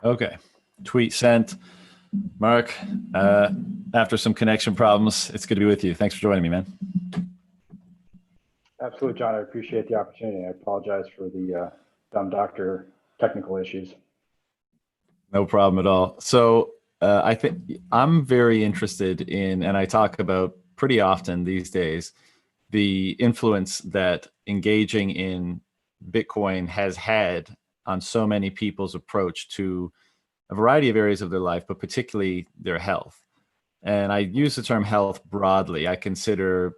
Okay. Tweet sent. Mark, after some connection problems, it's good to be with you. Thanks for joining me, man. Absolutely, John. I appreciate the opportunity. I apologize for the dumb doctor technical issues. No problem at all. So I think I'm very interested in, and I talk about pretty often these days, the influence that engaging in Bitcoin has had on so many people's approach to a variety of areas of their life, but particularly their health. And I use the term health broadly. I consider,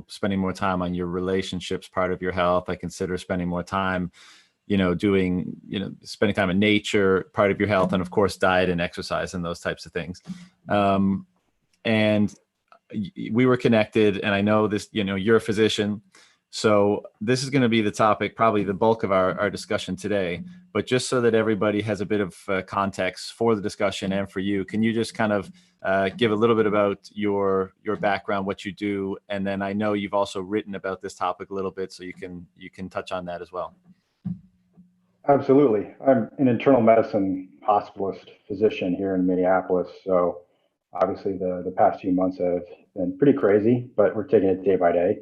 spending more time on your relationships part of your health. I consider spending more time, spending time in nature part of your health, and of course, diet and exercise and those types of things. And we were connected, and I know this, you're a physician. So this is going to be the topic, probably the bulk of our discussion today. But just so that everybody has a bit of context for the discussion and for you, can you just kind of give a little bit about your background, what you do, and then I know you've also written about this topic a little bit, so you can touch on that as well. Absolutely. I'm an internal medicine hospitalist physician here in Minneapolis. So obviously the past few months have been pretty crazy, but we're taking it day by day.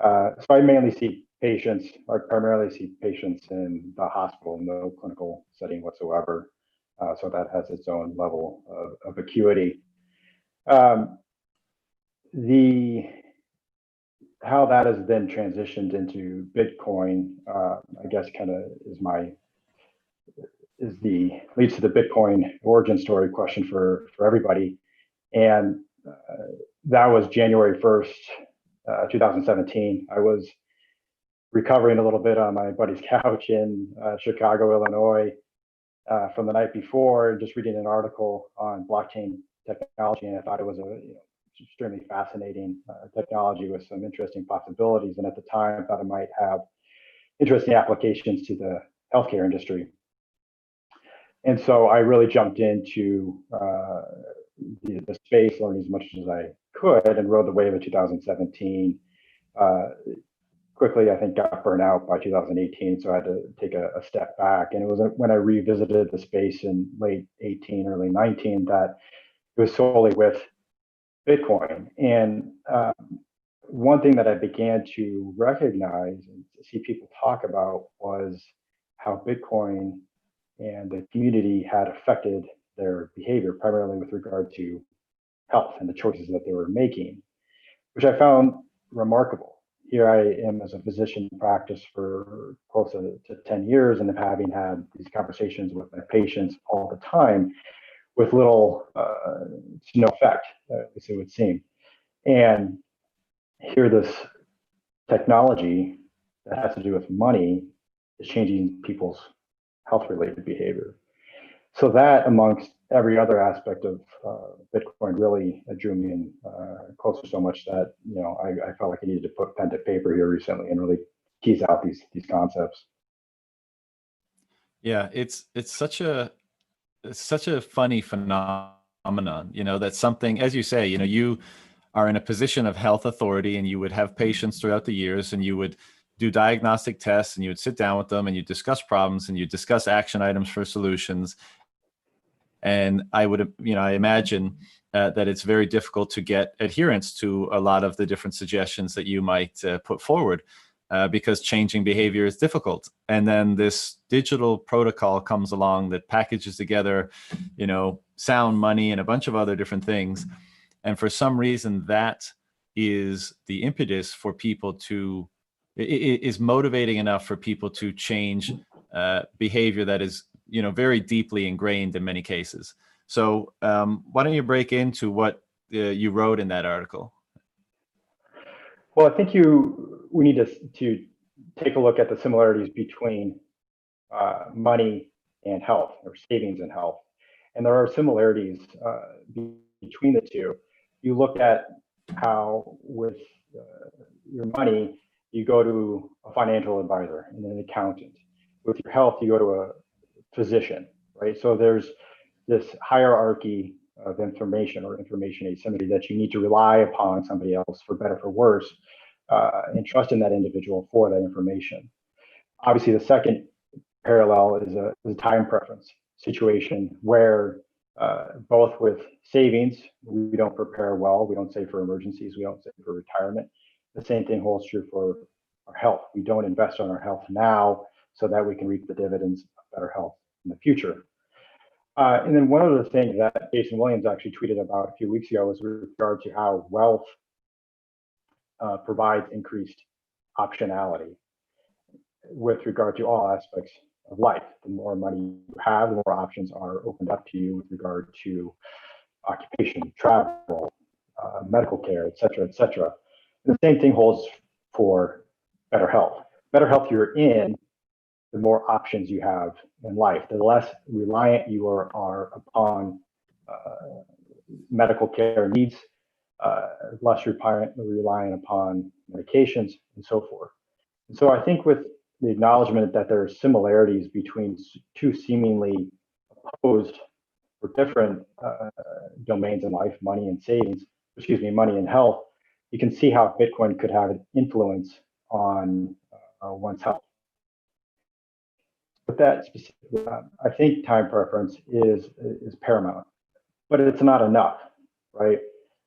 So I mainly see patients, I primarily see patients in the hospital, no clinical setting whatsoever. So that has its own level of acuity. How that has then transitioned into Bitcoin, I guess kind of leads to the Bitcoin origin story question for everybody. And that was January 1st, 2017. I was recovering a little bit on my buddy's couch in Chicago, Illinois, from the night before, just reading an article on blockchain technology, and I thought it was extremely fascinating technology with some interesting possibilities. And at the time, I thought it might have interesting applications to the healthcare industry. And so I really jumped into the space, learned as much as I could, and rode the wave of 2017. Quickly, I think, got burnt out by 2018, so I had to take a step back. And it was when I revisited the space in late 18, early 19, that it was solely with Bitcoin. And one thing that I began to recognize and see people talk about was how Bitcoin and the community had affected their behavior, primarily with regard to health and the choices that they were making, which I found remarkable. Here I am as a physician in practice for close to 10 years, and having had these conversations with my patients all the time with little to no effect, at least it would seem. And here this technology that has to do with money is changing people's health-related behavior. So that, amongst every other aspect of Bitcoin, really drew me in closer, so much that I felt like I needed to put pen to paper here recently and really tease out these concepts. Yeah, it's such a funny phenomenon. That something, as you say, you are in a position of health authority, and you would have patients throughout the years, and you would do diagnostic tests, and you would sit down with them, and you discuss problems, and you discuss action items for solutions. And I would, I imagine that it's very difficult to get adherence to a lot of the different suggestions that you might put forward, because changing behavior is difficult. And then this digital protocol comes along that packages together, sound, money, and a bunch of other different things. And for some reason, that is the impetus for people to, is motivating enough for people to change behavior that is, very deeply ingrained in many cases. So why don't you break into what you wrote in that article? Well, I think we need to take a look at the similarities between money and health, or savings and health. And there are similarities between the two. You look at how with your money, you go to a financial advisor and an accountant. With your health, you go to a physician, right? So there's this hierarchy of information, or information asymmetry, that you need to rely upon somebody else, for better for worse, and trust in that individual for that information. Obviously, the second parallel is a time preference. situation where both with savings, we don't prepare well. We don't save for emergencies. We don't save for retirement. The same thing holds true for our health. We don't invest on our health now so that we can reap the dividends of better health in the future. And then one of the things that Jason Williams actually tweeted about a few weeks ago was with regard to how wealth provides increased optionality with regard to all aspects of life. The more money you have, the more options are opened up to you with regard to occupation, travel, medical care, et cetera, et cetera. And the same thing holds for better health. Better health you're in, the more options you have in life, the less reliant you are upon medical care needs, less reliant upon medications, and so forth. And so I think with the acknowledgement that there are similarities between two seemingly opposed or different domains in life, money and savings, money and health, you can see how Bitcoin could have an influence on one's health. With that specifically, I think time preference is paramount, but it's not enough, right?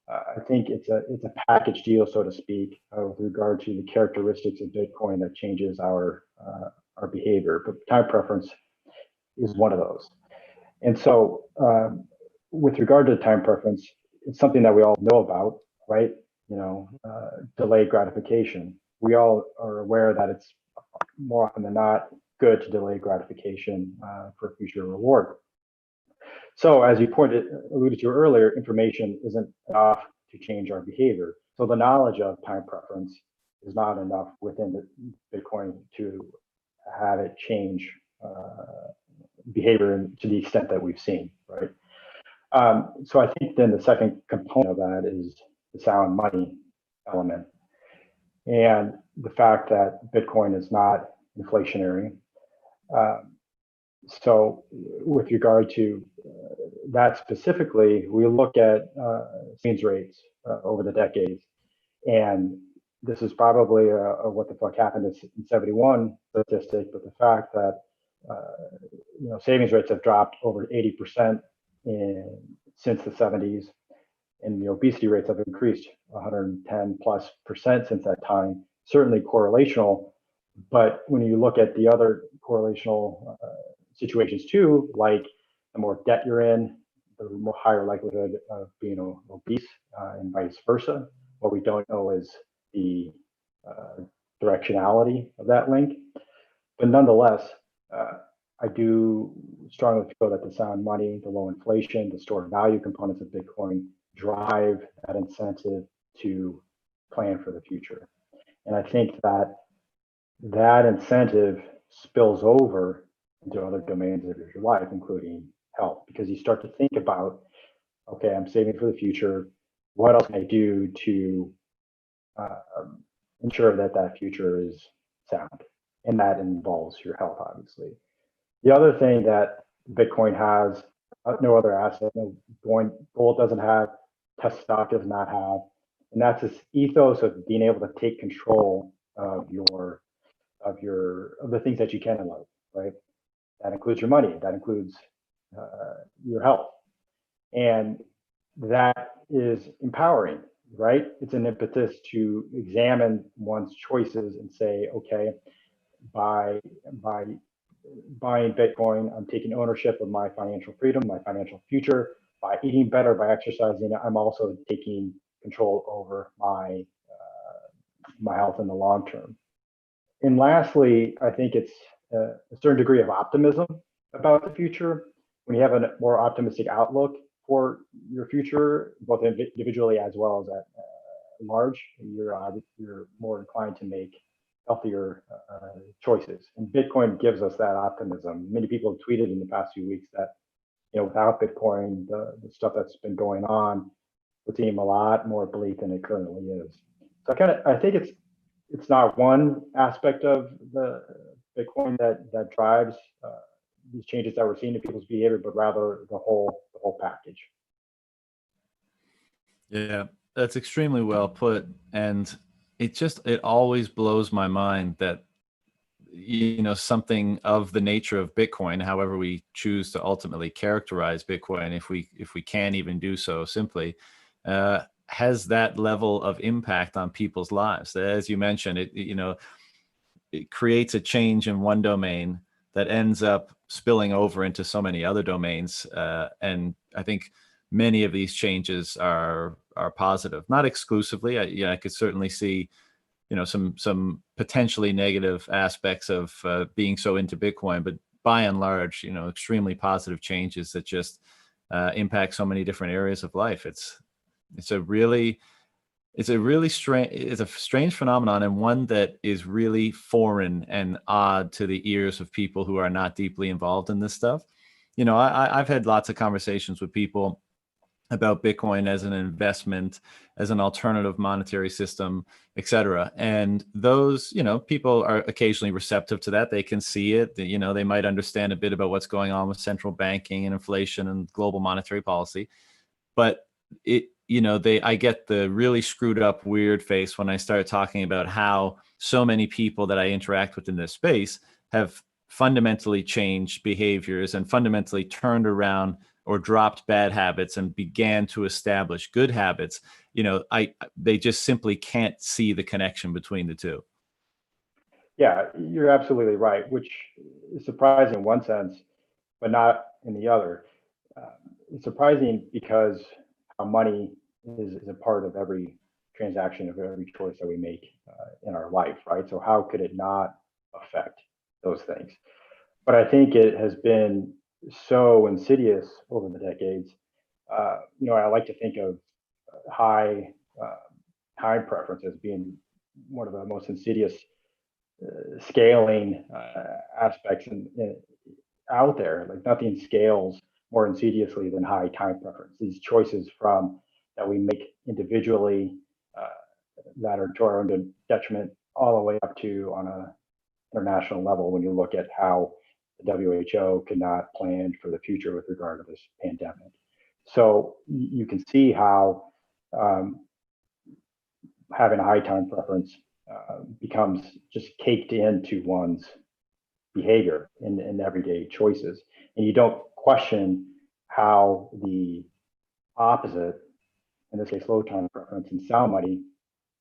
I think it's a package deal, so to speak, with regard to the characteristics of Bitcoin that changes our behavior. But time preference is one of those. And so, with regard to time preference, it's something that we all know about, right? Delayed gratification. We all are aware that it's more often than not good to delay gratification for future reward. So as you alluded to earlier, information isn't enough to change our behavior. So the knowledge of time preference is not enough within the Bitcoin to have it change behavior to the extent that we've seen, right? So I think then the second component of that is the sound money element. And the fact that Bitcoin is not inflationary. So with regard to that specifically, we look at savings rates over the decades. And this is probably a what the fuck happened in 71 statistic, but the fact that savings rates have dropped over 80% since the 70s, and the obesity rates have increased 110+% since that time, certainly correlational. But when you look at the other correlational situations too, like the more debt you're in, the more higher likelihood of being obese, and vice versa. What we don't know is the directionality of that link. But nonetheless, I do strongly feel that the sound money, the low inflation, the stored value components of Bitcoin drive that incentive to plan for the future. And I think that that incentive spills over into other domains of your life, including health, because you start to think about, okay, I'm saving for the future. What else can I do to ensure that that future is sound? And that involves your health, obviously. The other thing that Bitcoin has, no other asset, no gold doesn't have, Tesla stock does not have, and that's this ethos of being able to take control of the things that you can in life, right? That includes your money, that includes your health, and that is empowering, right? It's an impetus to examine one's choices and say, okay, by buying Bitcoin, I'm taking ownership of my financial freedom, my financial future. By eating better, by exercising, I'm also taking control over my health in the long term. And lastly, I think it's a certain degree of optimism about the future. When you have a more optimistic outlook for your future, both individually as well as at large, you're more inclined to make healthier choices. And Bitcoin gives us that optimism. Many people have tweeted in the past few weeks that, without Bitcoin, the stuff that's been going on would seem a lot more bleak than it currently is. So I think it's not one aspect of the Bitcoin that drives these changes that we're seeing in people's behavior, but rather the whole package. Yeah, that's extremely well put. And it always blows my mind that something of the nature of Bitcoin, however we choose to ultimately characterize Bitcoin, if we can even do so simply, has that level of impact on people's lives. As you mentioned, it creates a change in one domain that ends up spilling over into so many other domains. And I think many of these changes are positive, not exclusively. I could certainly see, some potentially negative aspects of being so into Bitcoin, but by and large, extremely positive changes that just impact so many different areas of life. It's a really strange phenomenon, and one that is really foreign and odd to the ears of people who are not deeply involved in this stuff. I've had lots of conversations with people about Bitcoin as an investment, as an alternative monetary system, et cetera. And those, people are occasionally receptive to that. They can see it. They might understand a bit about what's going on with central banking and inflation and global monetary policy. But I get the really screwed up weird face when I start talking about how so many people that I interact with in this space have fundamentally changed behaviors and fundamentally turned around or dropped bad habits and began to establish good habits. They just simply can't see the connection between the two. Yeah, you're absolutely right, which is surprising in one sense, but not in the other. It's surprising because how money is a part of every transaction, of every choice that we make in our life, right? So how could it not affect those things? But I think it has been so insidious over the decades. I like to think of high time preference as being one of the most insidious scaling aspects out there. Like nothing scales more insidiously than high time preference. These choices that we make individually that are to our own detriment, all the way up to on a international level. When you look at how the WHO could not plan for the future with regard to this pandemic, so you can see how having a high time preference becomes just caked into one's behavior in everyday choices. And you don't question how the opposite, in this case, low time preference and sound money,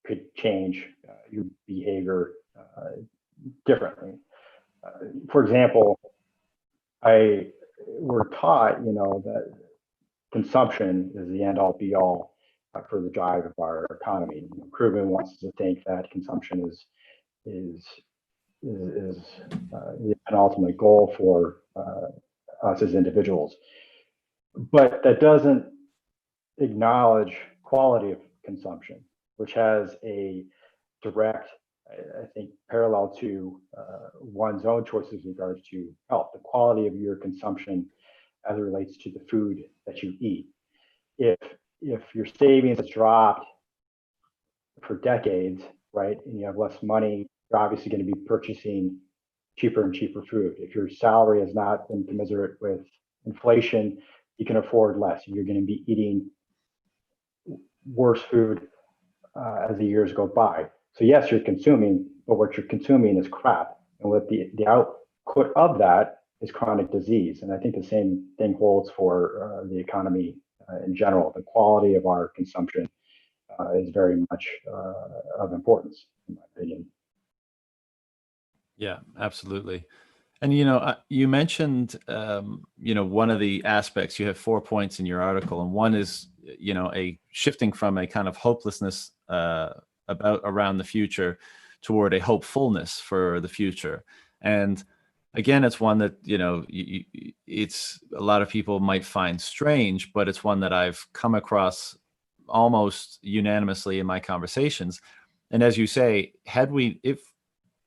could change your behavior differently. For example, we're taught, that consumption is the end all be all for the drive of our economy. Krugman wants us to think that consumption is the ultimate goal for us as individuals, but that doesn't acknowledge quality of consumption, which has a direct, I think, parallel to one's own choices with regards to health. The quality of your consumption as it relates to the food that you eat. If your savings has dropped for decades, right, and you have less money, you're obviously going to be purchasing cheaper and cheaper food. If your salary has not been commensurate with inflation, you can afford less. You're going to be eating worse food as the years go by. So yes, you're consuming, but what you're consuming is crap. And what the output of that is chronic disease. And I think the same thing holds for the economy in general. The quality of our consumption is very much of importance, in my opinion. Yeah, absolutely. And you mentioned one of the aspects. You have 4 points in your article, and one is a shifting from a kind of hopelessness around the future toward a hopefulness for the future. And again, it's one that it's a lot of people might find strange, but it's one that I've come across almost unanimously in my conversations. And as you say, if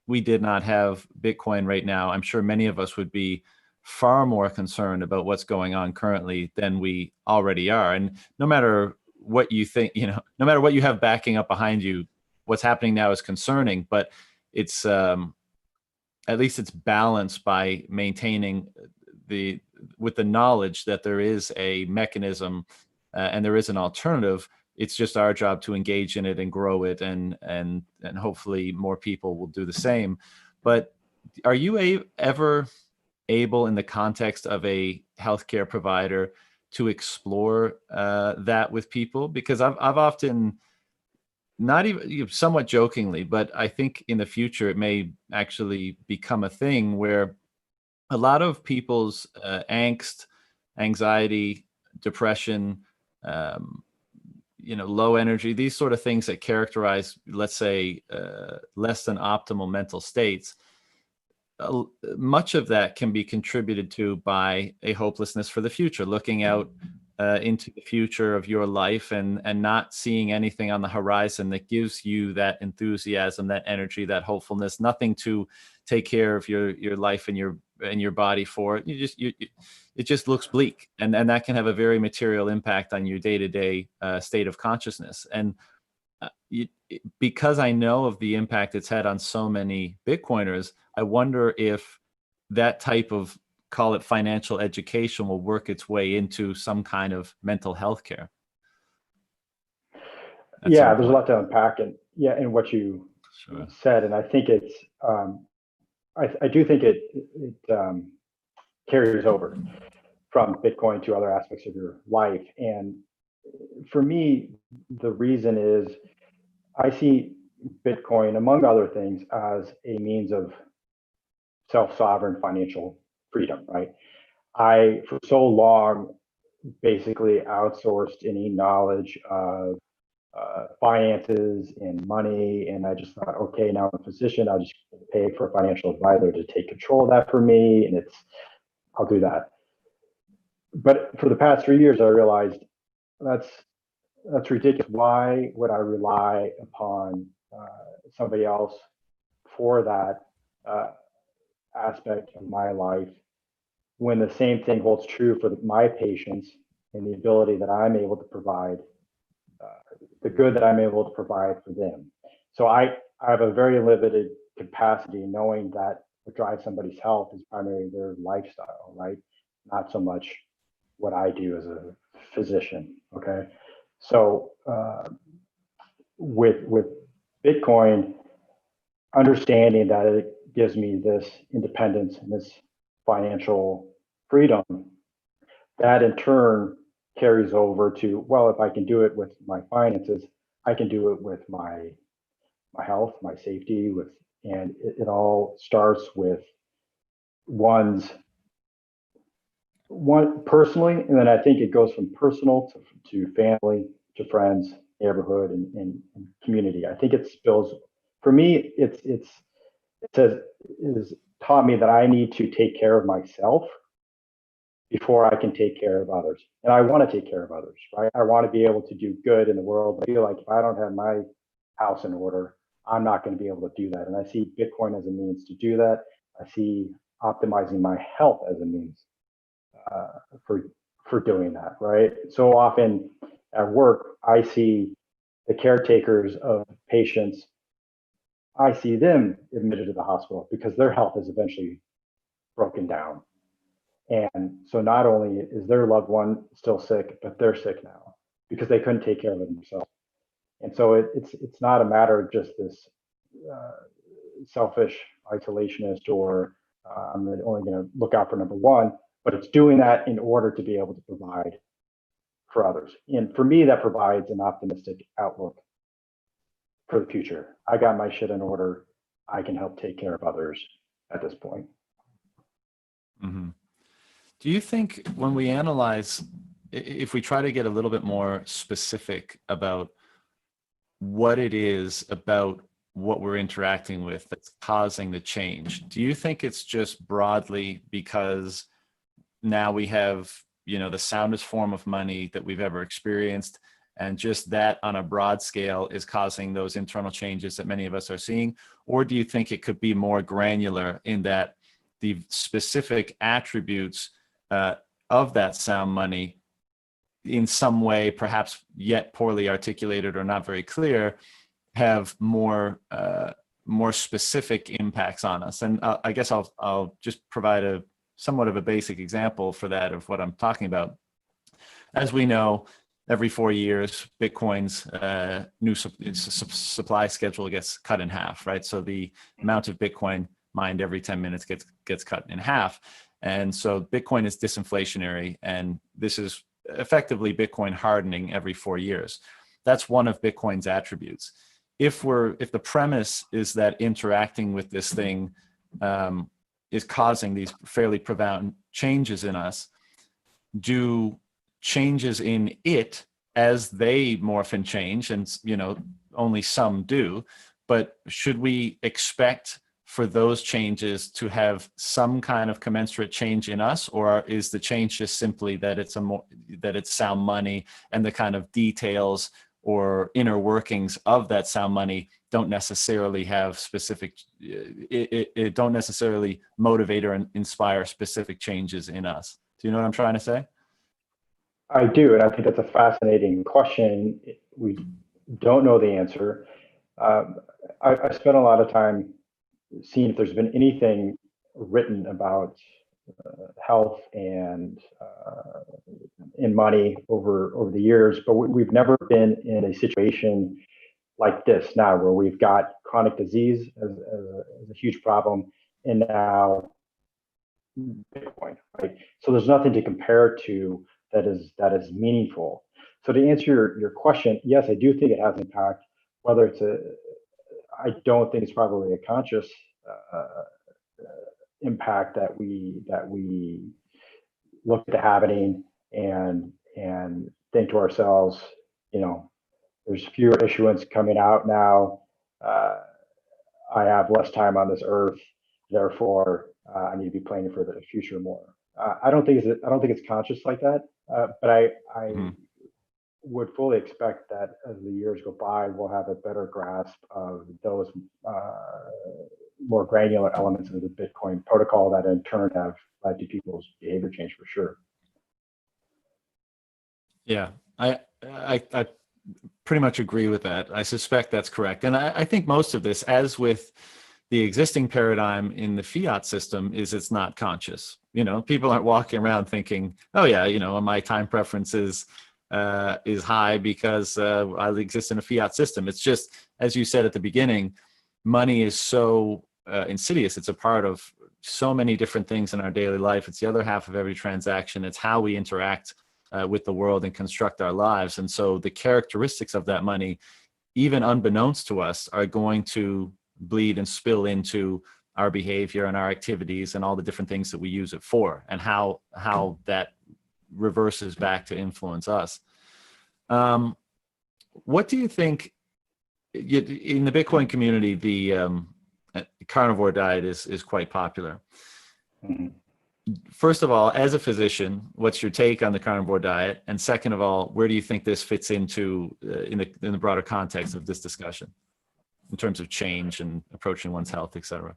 we did not have Bitcoin right now, I'm sure many of us would be far more concerned about what's going on currently than we already are. And no matter what you think, no matter what you have backing up behind you, what's happening now is concerning, but it's at least it's balanced by maintaining with the knowledge that there is a mechanism and there is an alternative. It's just our job to engage in it and grow it, and hopefully more people will do the same. But are you ever able, in the context of a healthcare provider, to explore that with people? Because I've often, not even, somewhat jokingly, but I think in the future it may actually become a thing where a lot of people's angst, anxiety, depression, um, low energy, these sort of things that characterize, let's say, less than optimal mental states, much of that can be contributed to by a hopelessness for the future, looking out into the future of your life and not seeing anything on the horizon that gives you that enthusiasm, that energy, that hopefulness, nothing to take care of your life and your body for. It just looks bleak, and that can have a very material impact on your day-to-day state of consciousness. And because I know of the impact it's had on so many Bitcoiners, I wonder if that type of, call it financial education, will work its way into some kind of mental health care. Yeah, there's a lot to unpack, and in what you Sure. said, and I think it's, I do think it carries over from Bitcoin to other aspects of your life. And for me, the reason is I see Bitcoin, among other things, as a means of self-sovereign financial freedom, right? I, for so long, basically outsourced any knowledge of finances and money. And I just thought, okay, now I'm a physician, I'll just pay for a financial advisor to take control of that for me. And I'll do that. But for the past 3 years, I realized that's ridiculous. Why would I rely upon somebody else for that aspect of my life when the same thing holds true for my patients and the ability that I'm able to provide, the good that I'm able to provide for them? So I have a very limited capacity, knowing that what drives somebody's health is primarily their lifestyle, right? Not so much what I do as a physician. Okay. So with Bitcoin, understanding that it gives me this independence and this financial freedom, that in turn carries over to, well, if I can do it with my finances, I can do it with my health, my safety, and it all starts with one personally, and then I think it goes from personal to family, to friends, neighborhood, and community. I think it spills. For me, it has taught me that I need to take care of myself before I can take care of others. And I want to take care of others, right? I want to be able to do good in the world. I feel like if I don't have my house in order, I'm not going to be able to do that. And I see Bitcoin as a means to do that. I see optimizing my health as a means for doing that, right? So often at work, I see the caretakers of patients. I see them admitted to the hospital because their health is eventually broken down. And so not only is their loved one still sick, but they're sick now because they couldn't take care of it themselves. And so it's not a matter of just this selfish isolationist or I'm only going to look out for number one, but it's doing that in order to be able to provide for others. And for me, that provides an optimistic outlook for the future. I got my shit in order. I can help take care of others at this point. Mm-hmm. Do you think when we analyze, if we try to get a little bit more specific about what it is about what we're interacting with that's causing the change, do you think it's just broadly because now we have, the soundest form of money that we've ever experienced, and just that on a broad scale is causing those internal changes that many of us are seeing? Or do you think it could be more granular in that the specific attributes of that sound money in some way, perhaps yet poorly articulated or not very clear, have more specific impacts on us? And I guess I'll just provide a somewhat of a basic example for that of what I'm talking about. As we know, every 4 years, Bitcoin's new supply schedule gets cut in half, right? So the amount of Bitcoin mined every 10 minutes gets cut in half. And so Bitcoin is disinflationary, and this is effectively Bitcoin hardening every 4 years. That's one of Bitcoin's attributes. If the premise is that interacting with this thing is causing these fairly profound changes in us, do changes in it, as they morph and change, and only some do, but should we expect for those changes to have some kind of commensurate change in us, or is the change just simply that it's sound money, and the kind of details or inner workings of that sound money don't necessarily have specific, it don't necessarily motivate or inspire specific changes in us? Do you know what I'm trying to say? I do, and I think that's a fascinating question. We don't know the answer. I spent a lot of time seeing if there's been anything written about health and in money over the years, but we've never been in a situation like this now, where we've got chronic disease as a huge problem, and now Bitcoin, right? So there's nothing to compare to that is meaningful. So to answer your question, yes, I do think it has impact. Whether I don't think it's probably a conscious impact that we look at happening and think to ourselves, there's fewer issuance coming out now. I have less time on this earth, therefore I need to be planning for the future more. I don't think it's conscious like that, but I would fully expect that as the years go by, we'll have a better grasp of those more granular elements of the Bitcoin protocol that in turn have led to people's behavior change for sure. Yeah, I pretty much agree with that. I suspect that's correct. And I think most of this, as with the existing paradigm in the fiat system, is it's not conscious. People aren't walking around thinking, oh yeah, my time preference is high because I exist in a fiat system. It's just, as you said at the beginning, money is so insidious. It's a part of so many different things in our daily life. It's the other half of every transaction. It's how we interact with the world and construct our lives. And so the characteristics of that money, even unbeknownst to us, are going to bleed and spill into our behavior and our activities and all the different things that we use it for, and how that reverses back to influence us. What do you think, in the Bitcoin community, the carnivore diet is quite popular? Mm-hmm. First of all, as a physician, what's your take on the carnivore diet? And second of all, where do you think this fits into in the broader context of this discussion, in terms of change and approaching one's health, et cetera?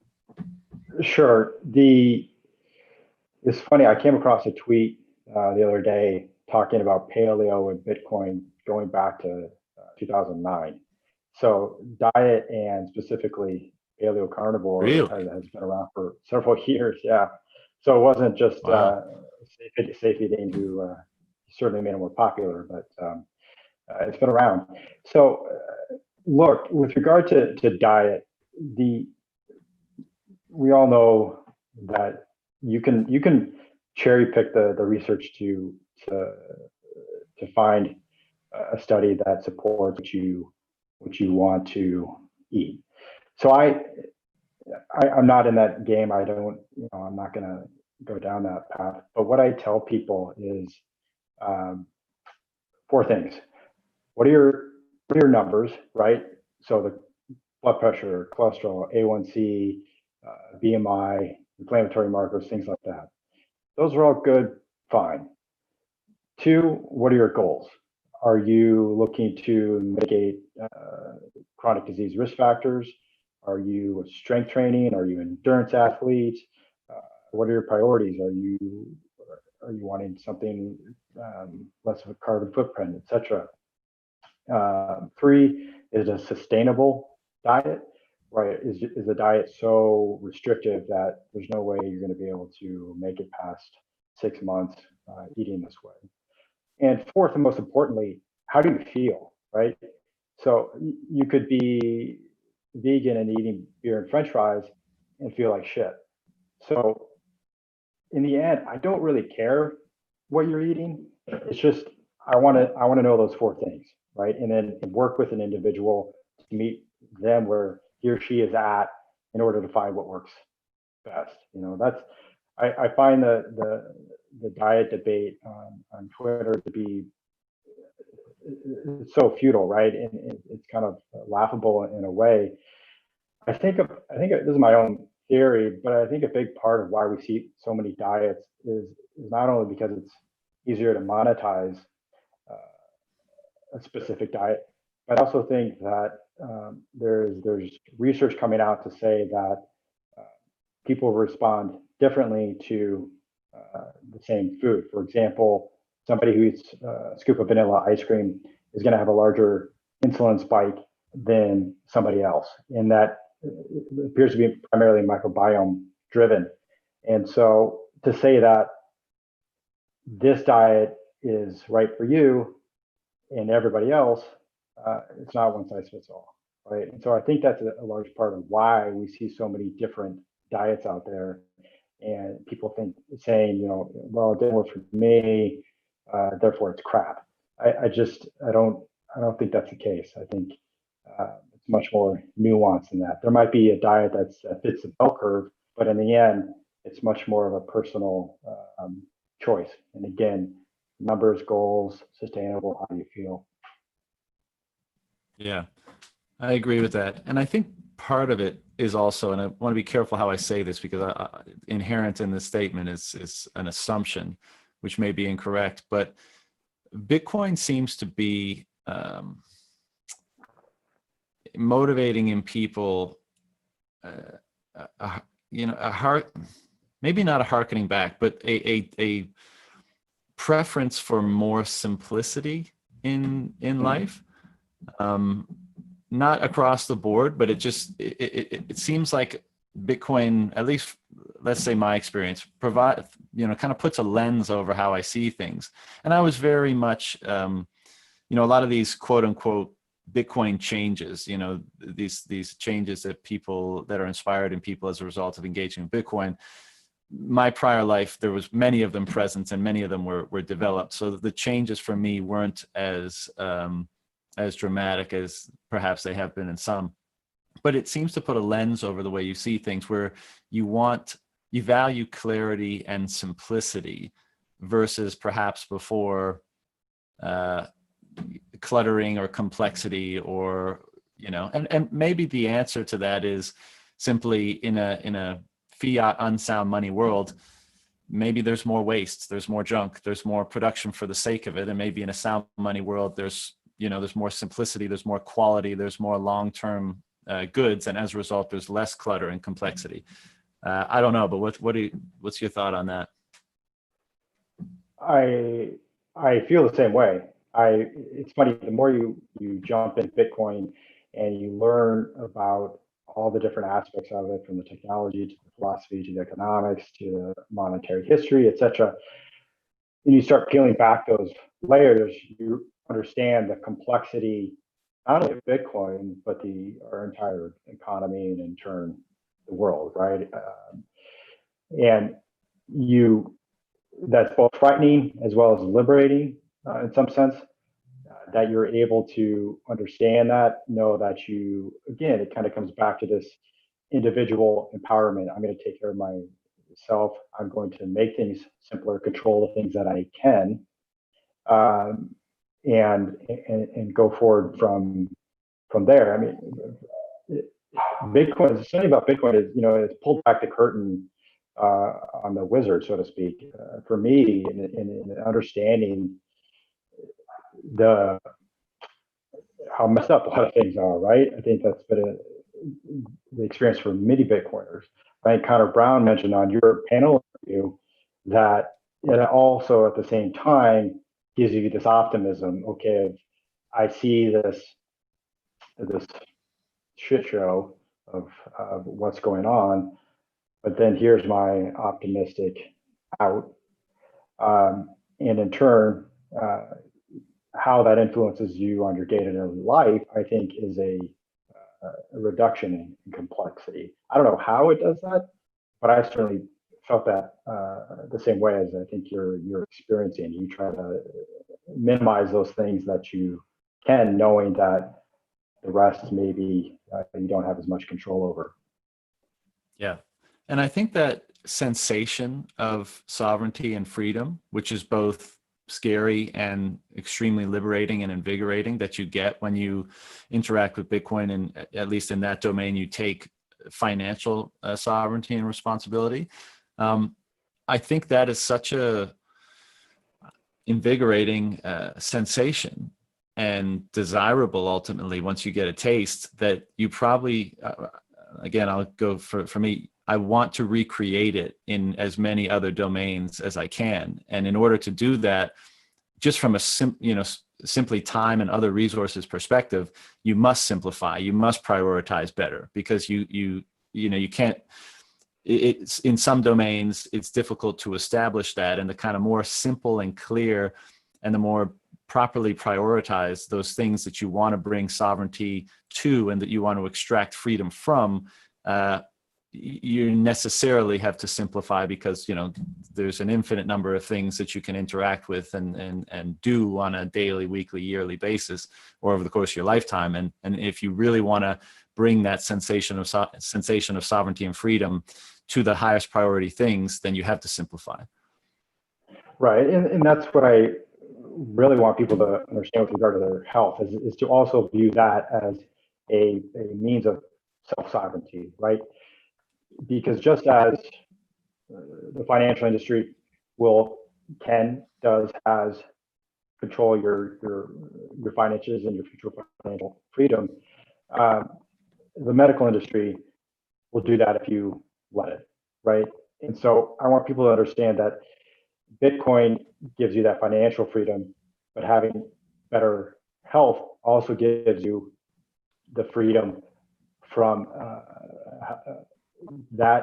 Sure. It's funny, I came across a tweet the other day talking about paleo and Bitcoin going back to 2009. So diet, and specifically paleo carnivore, Really? has been around for several years. Yeah. So it wasn't just Wow. safe eating who certainly made it more popular, but it's been around. So look, with regard to diet, we all know that you can cherry pick the research to find a study that supports what you want to eat. So I'm not in that game. I don't, I'm not going to go down that path. But what I tell people is four things. What are your numbers, right? So the blood pressure, cholesterol, A1C, BMI, inflammatory markers, things like that. Those are all good, fine. Two, what are your goals? Are you looking to mitigate chronic disease risk factors? Are you strength training? Are you an endurance athlete? What are your priorities? Are you wanting something less of a carbon footprint, etc.? Three, is a sustainable diet, right? Is a diet so restrictive that there's no way you're going to be able to make it past 6 months eating this way? And fourth, and most importantly, how do you feel, right? So you could be vegan and eating beer and French fries, and feel like shit. So in the end, I don't really care what you're eating. It's just I want to know those four things, right? And then work with an individual to meet them where he or she is at in order to find what works best. You know, that's I find the diet debate on Twitter to be so futile, right? And it's kind of laughable in a way. This is my own theory, but I think a big part of why we see so many diets is not only because it's easier to monetize a specific diet, but I also think that there's research coming out to say that uh, people respond differently to the same food. For example, somebody who eats a scoop of vanilla ice cream is going to have a larger insulin spike than somebody else, and that appears to be primarily microbiome driven. And so to say that this diet is right for you and everybody else, it's not one size fits all, right? And so I think that's a large part of why we see so many different diets out there, and people think saying, you know, well, it didn't work for me, therefore it's crap. I don't think that's the case. I think it's much more nuanced than that. There might be a diet that fits the bell curve, but in the end, it's much more of a personal choice. And again, numbers, goals, sustainable, how do you feel? Yeah, I agree with that. And I think part of it is also, and I want to be careful how I say this because inherent in this statement is an assumption, which may be incorrect, but Bitcoin seems to be motivating in people, a heart, maybe not a hearkening back, but a preference for more simplicity in life. Not across the board, but it seems like Bitcoin, at least let's say my experience, kind of puts a lens over how I see things. And I was very much, a lot of these quote unquote Bitcoin changes, these changes that are inspired in people as a result of engaging in Bitcoin. My prior life, there was many of them present and many of them were developed. So the changes for me weren't as dramatic as perhaps they have been in some, but it seems to put a lens over the way you see things where you value clarity and simplicity versus perhaps before cluttering or complexity, or and maybe the answer to that is simply in a fiat unsound money world, maybe there's more waste, there's more junk, there's more production for the sake of it, and maybe in a sound money world there's more simplicity, there's more quality, there's more long-term goods, and as a result there's less clutter and complexity. I don't know, but what's your thought on that? I feel the same way. It's funny, the more you jump in Bitcoin and you learn about all the different aspects of it, from the technology to the philosophy to the economics to the monetary history, etc., and you start peeling back those layers, you understand the complexity not only of Bitcoin but our entire economy and in turn the world, right? And that's both frightening as well as liberating in some sense, that you're able to understand that, know that again, it kind of comes back to this individual empowerment. I'm going to take care of myself. I'm going to make things simpler, control the things that I can, and go forward from there. I mean, Bitcoin, something about Bitcoin is, it's pulled back the curtain on the wizard, so to speak, for me, in understanding how messed up a lot of things are, right? I think that's been the experience for many Bitcoiners. I think Connor Brown mentioned on your panel interview that it also at the same time gives you this optimism. Okay, I see this shit show of what's going on, but then here's my optimistic out. And in turn, how that influences you on your day-to-day life, I think, is a a reduction in complexity. I don't know how it does that, but I certainly felt that the same way as I think you're experiencing. You try to minimize those things that you can, knowing that the rest maybe you don't have as much control over. Yeah. And I think that sensation of sovereignty and freedom, which is both scary and extremely liberating and invigorating, that you get when you interact with Bitcoin, and at least in that domain, you take financial sovereignty and responsibility. I think that is such a invigorating sensation and desirable ultimately once you get a taste, that you probably again, I'll go for me, I want to recreate it in as many other domains as I can. And in order to do that, just from a simply time and other resources perspective, you must simplify, you must prioritize better, because you can't, it's in some domains, it's difficult to establish that. And the kind of more simple and clear and the more properly prioritize those things that you want to bring sovereignty to and that you want to extract freedom from, you necessarily have to simplify, because there's an infinite number of things that you can interact with and do on a daily, weekly, yearly basis, or over the course of your lifetime. And if you really want to bring that sensation of sovereignty and freedom to the highest priority things, then you have to simplify. Right, and that's what I really want people to understand with regard to their health, is to also view that as a means of self-sovereignty, right? Because just as the financial industry has control your finances and your future financial freedom, the medical industry will do that if you let it, right? And so I want people to understand that Bitcoin gives you that financial freedom, but having better health also gives you the freedom from that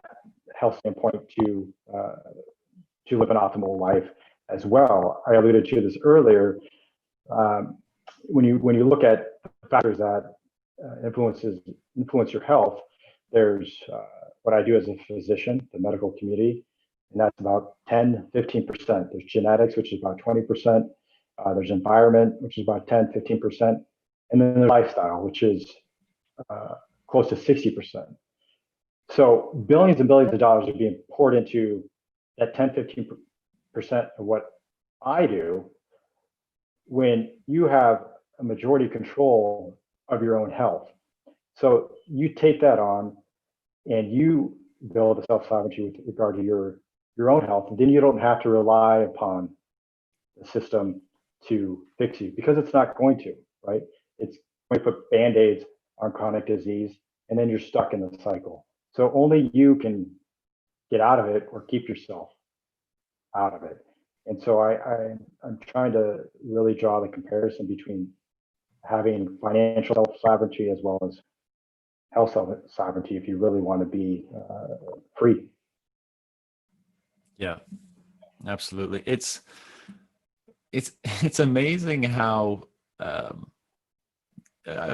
health standpoint to live an optimal life as well. I alluded to this earlier. When you look at factors that influence your health, there's what I do as a physician, the medical community, and that's about 10-15%. There's genetics, which is about 20%. There's environment, which is about 10-15%, and then there's lifestyle, which is close to 60%. So billions and billions of dollars are being poured into that 10-15% of what I do, when you have a majority control of your own health. So you take that on and you build a self-sovereignty with regard to your own health, and then you don't have to rely upon the system to fix you, because it's not going to, right? It's going to put Band-Aids on chronic disease, and then you're stuck in the cycle. So only you can get out of it or keep yourself out of it. And so I'm trying to really draw the comparison between having financial self-sovereignty as well as health self-sovereignty if you really want to be free. Yeah, absolutely. It's amazing how I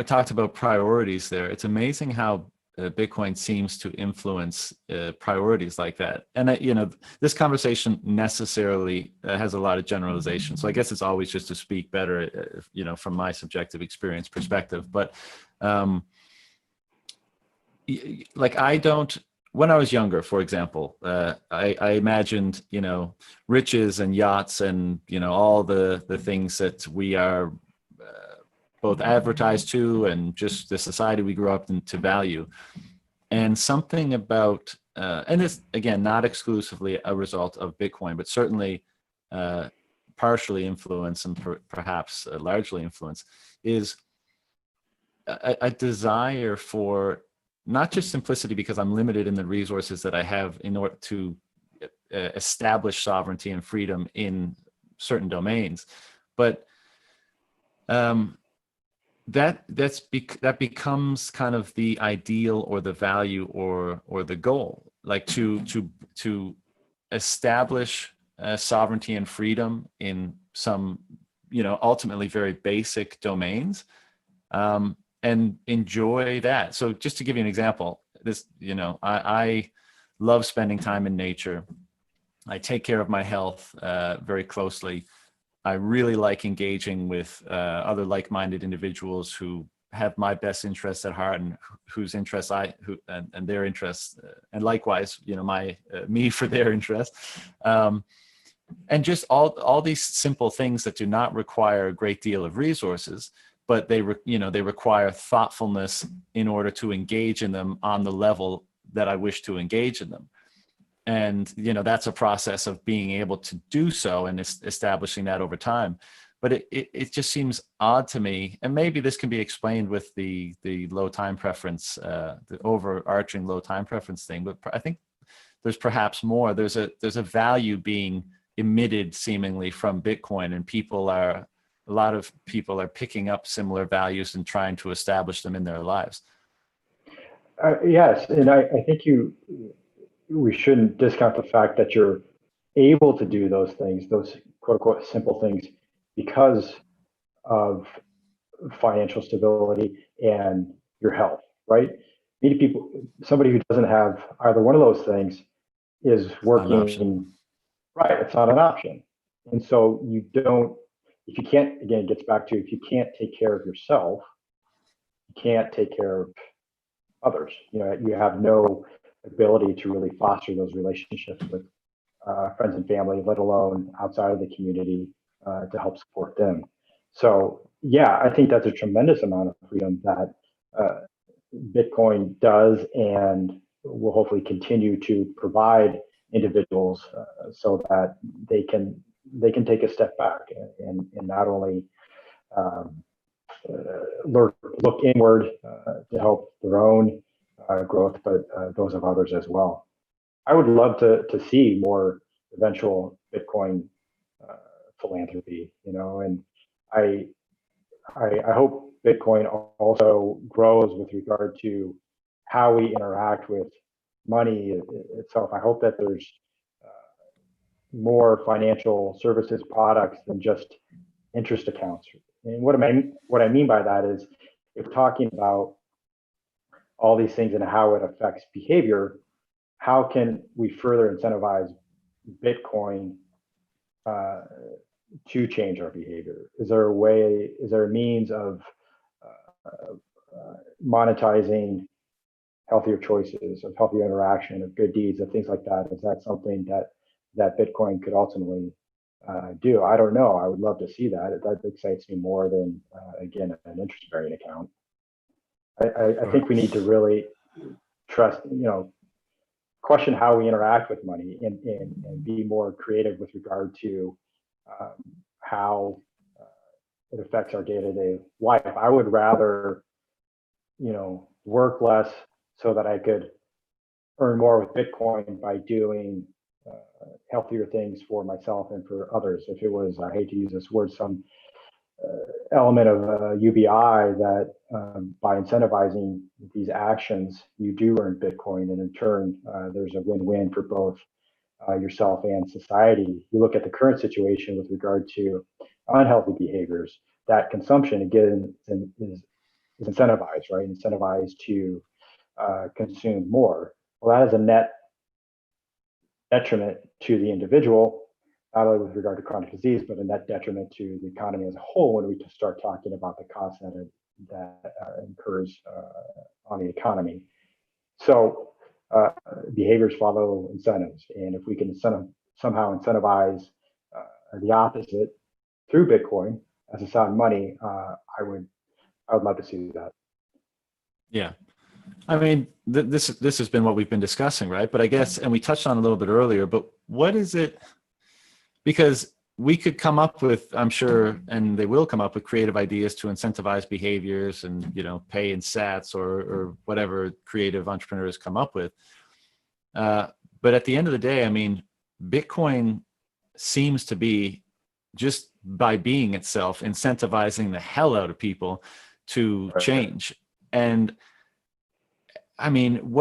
talked about priorities there. It's amazing how Bitcoin seems to influence priorities like that. And this conversation necessarily has a lot of generalization. So I guess it's always just to speak better, from my subjective experience perspective. But when I was younger, for example, I imagined, riches and yachts and, all the things that we are both advertised to, and just the society we grew up in to value. And something about, and this, again, not exclusively a result of Bitcoin, but certainly partially influenced and perhaps largely influenced, is a desire for not just simplicity, because I'm limited in the resources that I have in order to establish sovereignty and freedom in certain domains, but that becomes kind of the ideal or the value or the goal, like to establish sovereignty and freedom in some ultimately very basic domains. and enjoy that. So just to give you an example, this, I love spending time in nature. I take care of my health very closely. I really like engaging with other like-minded individuals who have my best interests at heart, and whose interests and their interests, and likewise, me for their interests. And just all these simple things that do not require a great deal of resources, but they require thoughtfulness in order to engage in them on the level that I wish to engage in them. And that's a process of being able to do so and establishing that over time. But it just seems odd to me, and maybe this can be explained with the low time preference, the overarching low time preference thing. But I think there's perhaps more. There's a value being emitted seemingly from Bitcoin, and a lot of people are picking up similar values and trying to establish them in their lives. Yes, and I think we shouldn't discount the fact that you're able to do those things, those quote unquote simple things, because of financial stability and your health, right? Many people, somebody who doesn't have either one of those things is working, right? It's not an option. And so if you can't, again, it gets back to, if you can't take care of yourself, you can't take care of others. You have no ability to really foster those relationships with friends and family, let alone outside of the community, to help support them. So yeah, I think that's a tremendous amount of freedom that Bitcoin does and will hopefully continue to provide individuals, so that they can take a step back and not only um, look inward to help their own growth, but those of others as well. I would love to see more eventual Bitcoin philanthropy, and I, I hope Bitcoin also grows with regard to how we interact with money itself. I hope that there's more financial services products than just interest accounts. And what I mean by that is, if we're talking about all these things and how it affects behavior, how can we further incentivize Bitcoin uh, to change our behavior? Is there a way? Is there a means of monetizing healthier choices, of healthier interaction, of good deeds, of things like that? Is that something that Bitcoin could ultimately do? I don't know. I would love to see that. That excites me more than again, an interest-bearing account. I think we need to really trust, question how we interact with money, and be more creative with regard to how it affects our day-to-day life. I would rather, work less so that I could earn more with Bitcoin by doing healthier things for myself and for others. If it was, I hate to use this word, some element of UBI that by incentivizing these actions, you do earn Bitcoin, and in turn, there's a win-win for both yourself and society. You look at the current situation with regard to unhealthy behaviors. That consumption again is incentivized, right? Incentivized to consume more. Well, that is a net detriment to the individual, not only with regard to chronic disease, but a net detriment to the economy as a whole when we start talking about the costs that incurs on the economy. So behaviors follow incentives, and if we can somehow incentivize the opposite through Bitcoin as a sound money, I would love to see that. Yeah. I mean, this has been what we've been discussing, right? But I guess, and we touched on a little bit earlier, but what is it? Because we could come up with, I'm sure, and they will come up with creative ideas to incentivize behaviors and, pay in sats or whatever creative entrepreneurs come up with. But at the end of the day, I mean, Bitcoin seems to be, just by being itself, incentivizing the hell out of people to change. And I mean,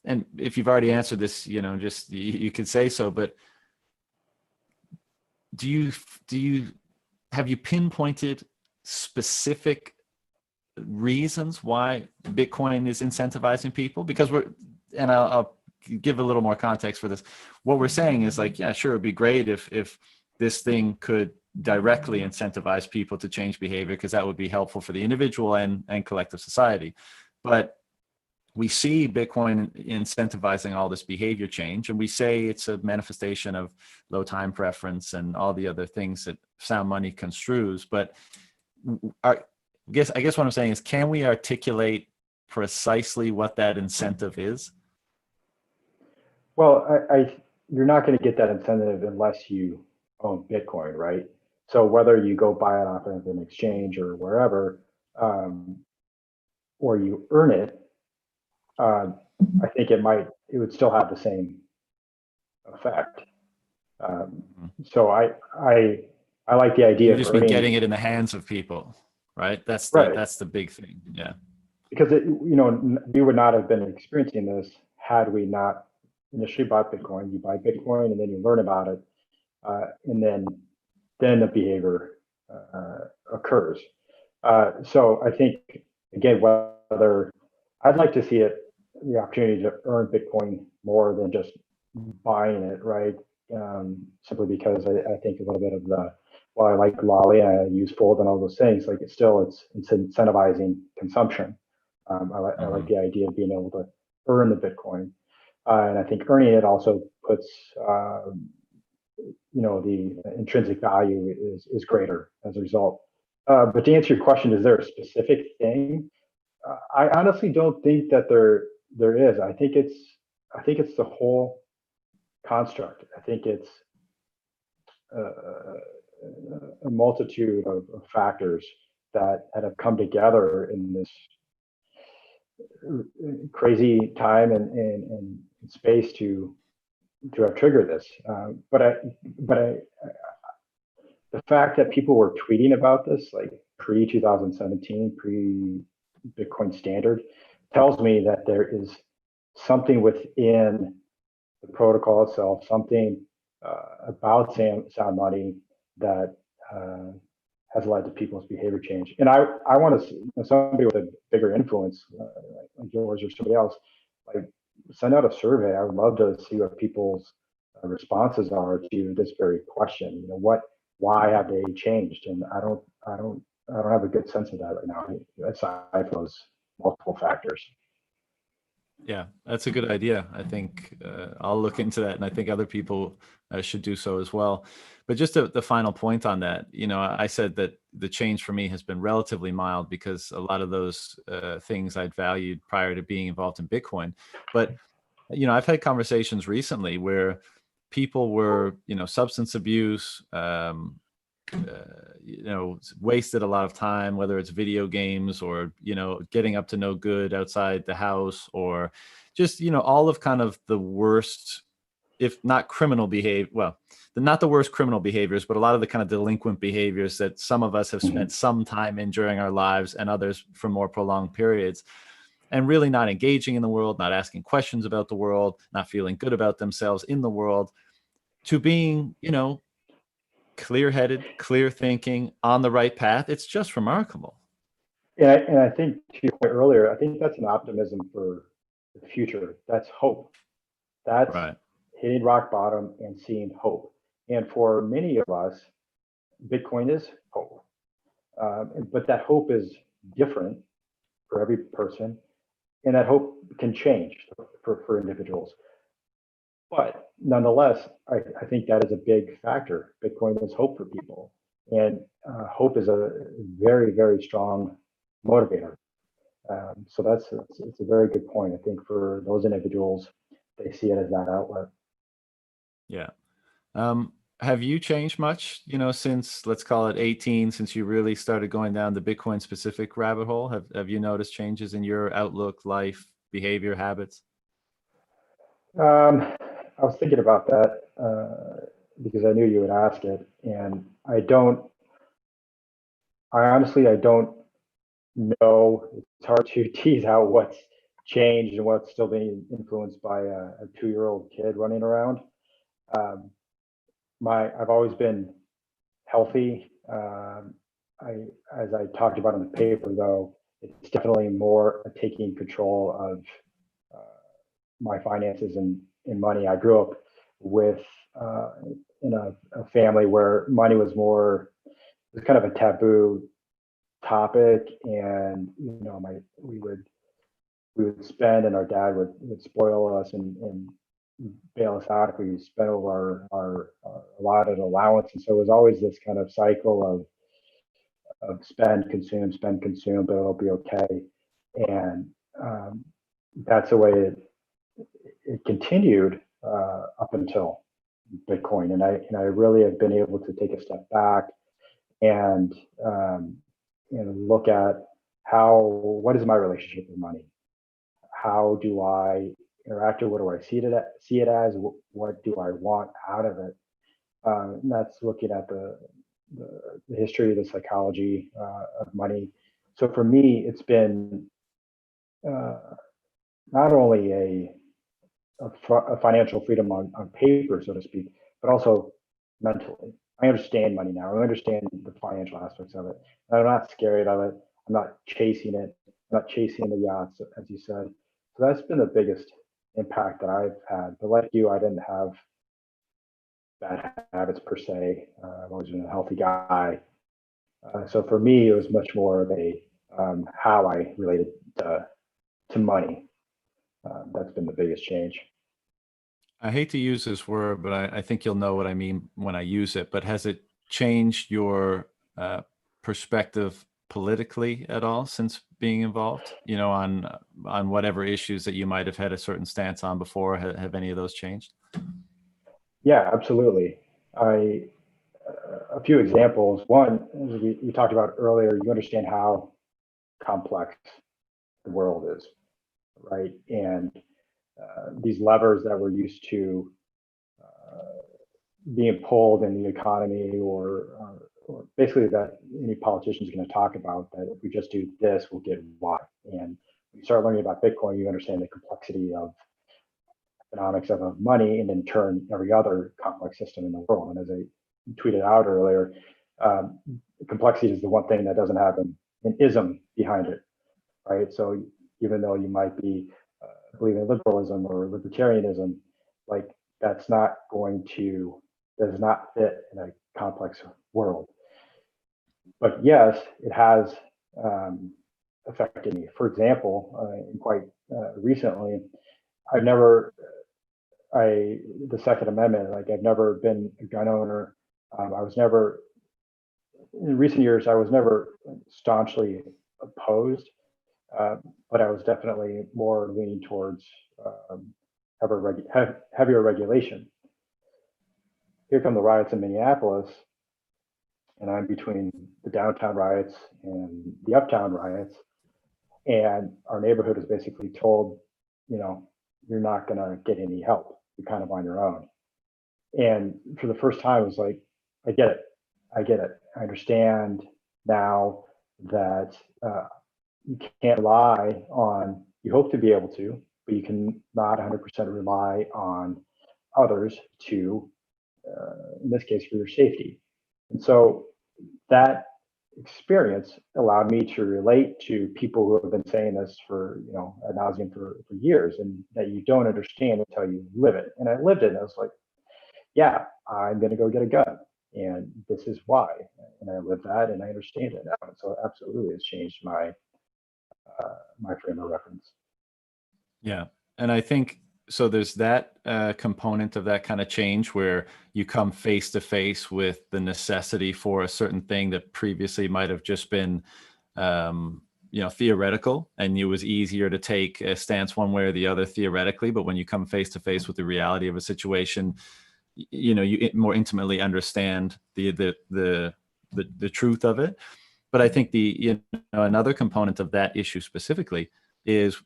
and if you've already answered this, just you could say so, but have you pinpointed specific reasons why Bitcoin is incentivizing people? Because I'll give a little more context for this. What we're saying is like, yeah, sure, it'd be great if this thing could directly incentivize people to change behavior, because that would be helpful for the individual and collective society. But we see Bitcoin incentivizing all this behavior change, and we say it's a manifestation of low time preference and all the other things that sound money construes. But I guess what I'm saying is, can we articulate precisely what that incentive is? Well, you're not going to get that incentive unless you own Bitcoin, right? So whether you go buy it off of an exchange or wherever, or you earn it, I think it would still have the same effect. So I like the idea You of just earning, mean getting it in the hands of people, right? That's right, the big thing. Yeah. because we would not have been experiencing this had we not initially bought Bitcoin. You buy Bitcoin and then you learn about it, and then the behavior occurs. So I think, again, whether I'd like to see the opportunity to earn Bitcoin more than just buying it, right? Simply because I think a little bit of while I like Lolly, I use Fold and all those things, like it's incentivizing consumption. I like the idea of being able to earn the Bitcoin. And I think earning it also puts, the intrinsic value is greater as a result. But to answer your question, is there a specific thing? I honestly don't think that there is. I think it's the whole construct. I think it's a multitude of factors that have come together in this crazy time and space to have triggered this. But the fact that people were tweeting about this like pre 2017, pre Bitcoin standard, tells me that there is something within the protocol itself, something about sound money that has led to people's behavior change. And I want to see somebody with a bigger influence, like yours or somebody else, like send out a survey. I would love to see what people's responses are to this very question. Why have they changed? And I don't have a good sense of that right now, aside from those multiple factors. Yeah, that's a good idea. I think I'll look into that, and I think other people should do so as well. But just the final point on that, I said that the change for me has been relatively mild because a lot of those things I'd valued prior to being involved in Bitcoin. But I've had conversations recently where people were, substance abuse, wasted a lot of time, whether it's video games or, getting up to no good outside the house, or just, all of kind of the worst, if not criminal behavior, well, not the worst criminal behaviors, but a lot of the kind of delinquent behaviors that some of us have spent some time in during our lives and others for more prolonged periods, and really not engaging in the world, not asking questions about the world, not feeling good about themselves in the world, to being, clear-headed, clear thinking, on the right path. It's just remarkable. And I think to your point earlier, I think that's an optimism for the future. That's hope. That's Right. hitting rock bottom and seeing hope. And for many of us, Bitcoin is hope. But that hope is different for every person, and that hope can change for individuals. But nonetheless, I think that is a big factor. Bitcoin is hope for people, and hope is a very, very strong motivator. So it's a very good point. I think for those individuals, they see it as that outlet. Yeah. Have you changed much, since, let's call it 18, since you really started going down the Bitcoin specific rabbit hole? Have you noticed changes in your outlook, life, behavior, habits? I was thinking about that because I knew you would ask it, and I don't know. It's hard to tease out what's changed and what's still being influenced by a 2-year-old kid running around. Um, I've always been healthy. As I talked about in the paper, though, it's definitely more taking control of my finances and money. I grew up with in a family where money was more, it was kind of a taboo topic, and we would spend, and our dad would spoil us and bail us out if we spent over our allotted allowance. And so it was always this kind of cycle of spend, consume, but it'll be okay. And that's the way it continued up until Bitcoin. And I really have been able to take a step back and look at what is my relationship with money? How do I interact with? What do I see it as? What do I want out of it? And that's looking at the history, the psychology of money. So for me, it's been not only a financial freedom on paper, so to speak, but also mentally. I understand money now. I understand the financial aspects of it. And I'm not scared of it. I'm not chasing it. I'm not chasing the yachts, as you said. So that's been the biggest impact that I've had. But like you, I didn't have bad habits per se. I've always been a healthy guy. So for me, it was much more of a how I related to money. That's been the biggest change. I hate to use this word, but I think you'll know what I mean when I use it. But has it changed your perspective politically at all since being involved? On whatever issues that you might have had a certain stance on before. Have any of those changed? Yeah, absolutely. A few examples. One, as we talked about earlier, you understand how complex the world is, right? And these levers that we're used to being pulled in the economy, or basically that any politician is going to talk about, that if we just do this, we'll get Y. And when you start learning about Bitcoin, you understand the complexity of economics of money, and in turn, every other complex system in the world. And as I tweeted out earlier, complexity is the one thing that doesn't have an ism behind it, right? So even though you might be believe in liberalism or libertarianism, like does not fit in a complex world. But yes, it has affected me. For example, quite recently, the Second Amendment, like I've never been a gun owner. In recent years, I was never staunchly opposed, but I was definitely more leaning towards heavier regulation. Here come the riots in Minneapolis, and I'm between the downtown riots and the uptown riots, and our neighborhood is basically told, you're not going to get any help. You're kind of on your own. And for the first time, it was like, I get it. I understand now that you can't rely on, you hope to be able to, but you can not 100% rely on others to, in this case, for your safety. And so that experience allowed me to relate to people who have been saying this for, ad nauseum for years, and that you don't understand until you live it. And I lived it, and I was like, yeah, I'm going to go get a gun, and this is why. And I live that, and I understand it now. And so absolutely, it's changed my frame of reference. Yeah. And I think so there's that component of that kind of change where you come face to face with the necessity for a certain thing that previously might have just been, theoretical, and it was easier to take a stance one way or the other theoretically. But when you come face to face with the reality of a situation, you more intimately understand the truth of it. But I think another component of that issue specifically is,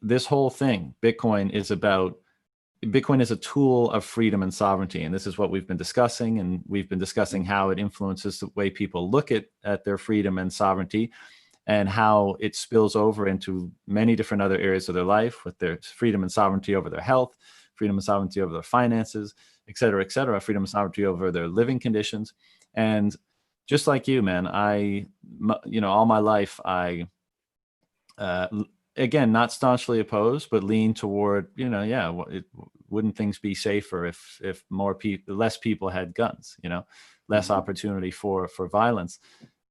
this whole thing, Bitcoin is a tool of freedom and sovereignty. And this is what we've been discussing. And we've been discussing how it influences the way people look at their freedom and sovereignty, and how it spills over into many different other areas of their life, with their freedom and sovereignty over their health, freedom and sovereignty over their finances, et cetera, freedom and sovereignty over their living conditions. And just like you, man, all my life, I uh, again, not staunchly opposed, but lean toward, yeah, wouldn't things be safer if less people had guns, less opportunity for violence.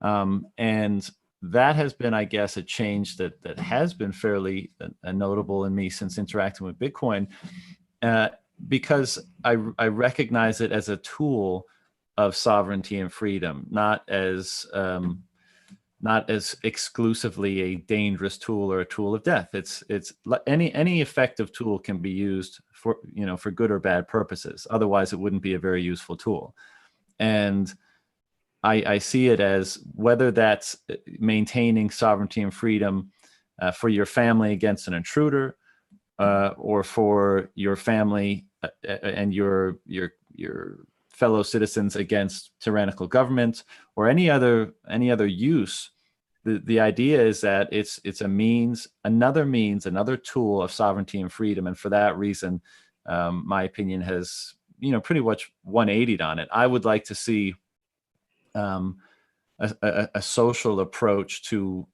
And that has been, I guess, a change that has been fairly notable in me since interacting with Bitcoin, because I recognize it as a tool of sovereignty and freedom, not as exclusively a dangerous tool or a tool of death. It's any effective tool can be used for good or bad purposes. Otherwise, it wouldn't be a very useful tool. And I see it as, whether that's maintaining sovereignty and freedom for your family against an intruder, or for your family and your fellow citizens against tyrannical government, or any other use. The idea is that it's another tool of sovereignty and freedom, and for that reason, my opinion has pretty much 180'd on it. I would like to see a social approach to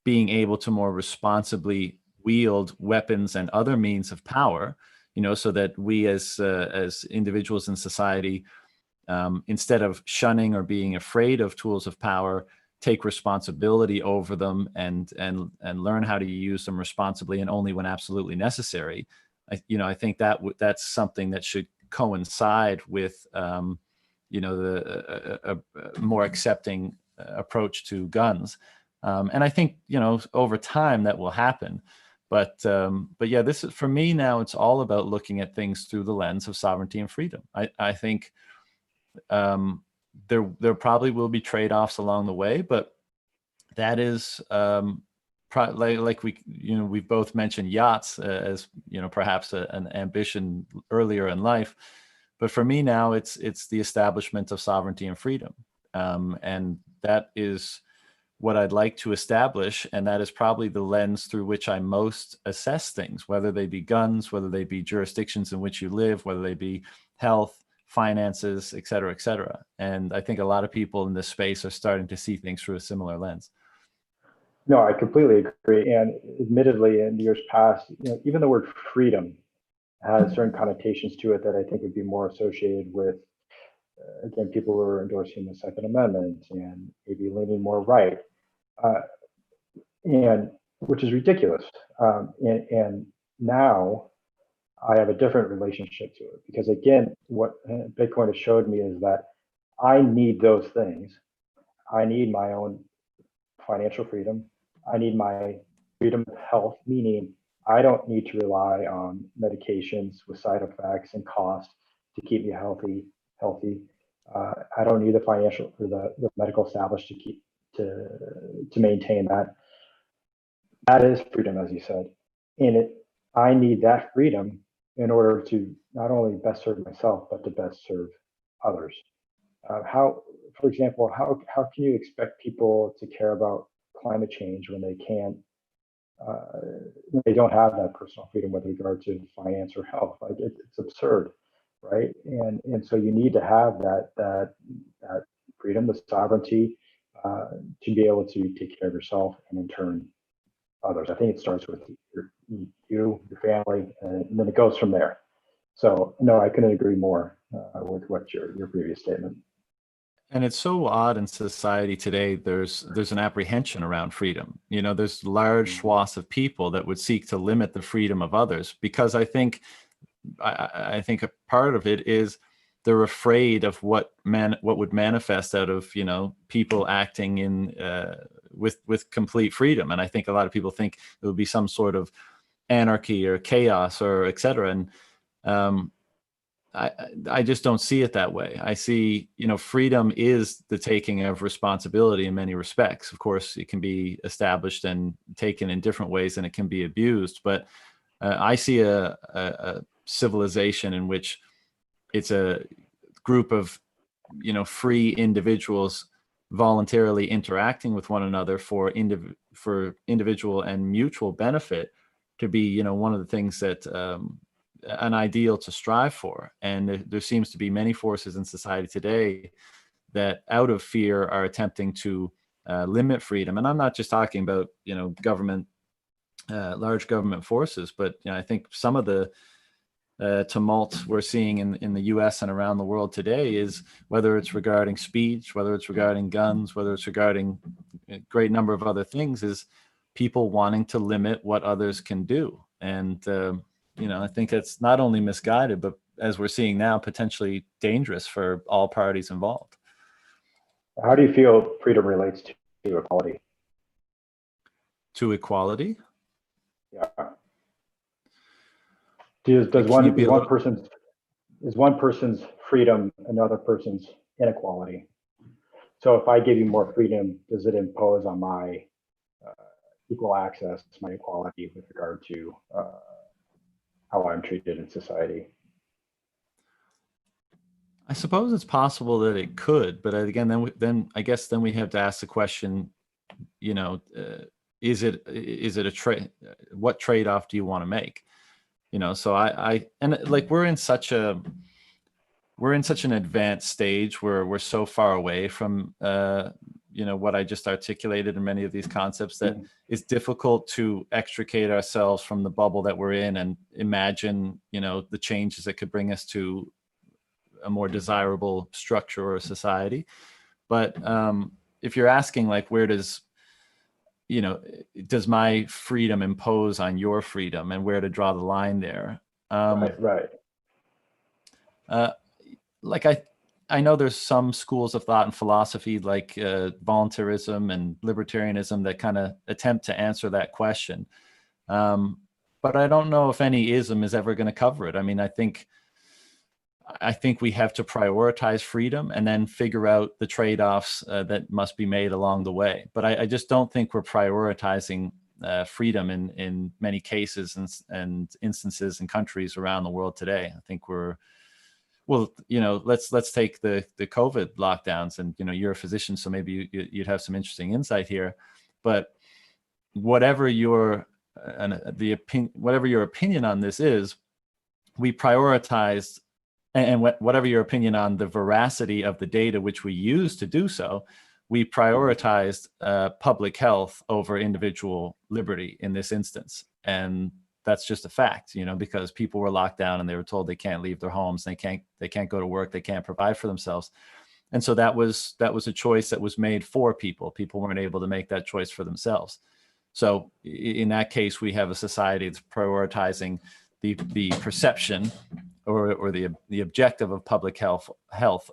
being able to more responsibly wield weapons and other means of power, so that we as individuals in society, instead of shunning or being afraid of tools of power, take responsibility over them and learn how to use them responsibly and only when absolutely necessary. I think that's something that should coincide with a more accepting approach to guns. And I think over time that will happen. But yeah, this is, for me now, it's all about looking at things through the lens of sovereignty and freedom. I think there probably will be trade-offs along the way, but that is like we've both mentioned yachts as perhaps an ambition earlier in life. But for me now, it's the establishment of sovereignty and freedom, and that is what I'd like to establish, and that is probably the lens through which I most assess things, whether they be guns, whether they be jurisdictions in which you live, whether they be health, finances, et cetera, et cetera. And I think a lot of people in this space are starting to see things through a similar lens. No, I completely agree. And admittedly, in years past, even the word freedom has certain connotations to it that I think would be more associated with, again, people who are endorsing the Second Amendment and maybe leaning more right, and which is ridiculous. And now I have a different relationship to it, because again, what Bitcoin has showed me is that I need those things. I need my own financial freedom. I need my freedom of health, meaning I don't need to rely on medications with side effects and cost to keep me healthy. I don't need the financial or the medical establishment to maintain that. That is freedom, as you said. And I need that freedom in order to not only best serve myself, but to best serve others. How, for example, how can you expect people to care about climate change when they don't have that personal freedom with regard to finance or health? Like it's absurd, right? And so you need to have that freedom, the sovereignty, to be able to take care of yourself and in turn others. I think it starts with your family, and then it goes from there. So no, I couldn't agree more with what your previous statement. And it's so odd in society today. There's an apprehension around freedom. There's large swaths of people that would seek to limit the freedom of others, because I think a part of it is they're afraid of what would manifest out of people acting in with complete freedom. And I think a lot of people think it would be some sort of anarchy or chaos or et cetera. And I just don't see it that way. I see, freedom is the taking of responsibility in many respects. Of course, it can be established and taken in different ways, and it can be abused. But I see a civilization in which it's a group of, free individuals voluntarily interacting with one another for individual and mutual benefit to be, one of the things that an ideal to strive for. And there seems to be many forces in society today that, out of fear, are attempting to limit freedom. And I'm not just talking about government large government forces. But I think some of the tumult we're seeing in the U.S. and around the world today is, whether it's regarding speech, whether it's regarding guns, whether it's regarding a great number of other things, is people wanting to limit what others can do. And I think it's not only misguided, but, as we're seeing now, potentially dangerous for all parties involved. How do you feel freedom relates to equality? To equality? Yeah. Is one person's freedom another person's inequality? So if I give you more freedom, does it impose on my equal access, my equality with regard to how I'm treated in society? I suppose it's possible that it could, but again, then I guess we have to ask the question, is it a trade? What trade-off do you want to make? So and like we're in such an advanced stage where we're so far away from what I just articulated in many of these concepts, that it's difficult to extricate ourselves from the bubble that we're in and imagine the changes that could bring us to a more desirable structure or society. But if you're asking, like, where does my freedom impose on your freedom, and where to draw the line there? Right. Like I know there's some schools of thought and philosophy, like voluntarism and libertarianism, that kind of attempt to answer that question. But I don't know if any ism is ever going to cover it. I mean, I think we have to prioritize freedom and then figure out the trade-offs that must be made along the way. But I just don't think we're prioritizing freedom in many cases and instances in countries around the world today. I think let's take the COVID lockdowns, and you're a physician, so maybe you'd have some interesting insight here. But whatever your opinion on this is, we prioritized. And whatever your opinion on the veracity of the data which we use to do so, we prioritized public health over individual liberty in this instance. And that's just a fact, because people were locked down and they were told they can't leave their homes, they can't go to work, they can't provide for themselves. And so that was a choice that was made for people. People weren't able to make that choice for themselves. So in that case, we have a society that's prioritizing the perception or the objective of public health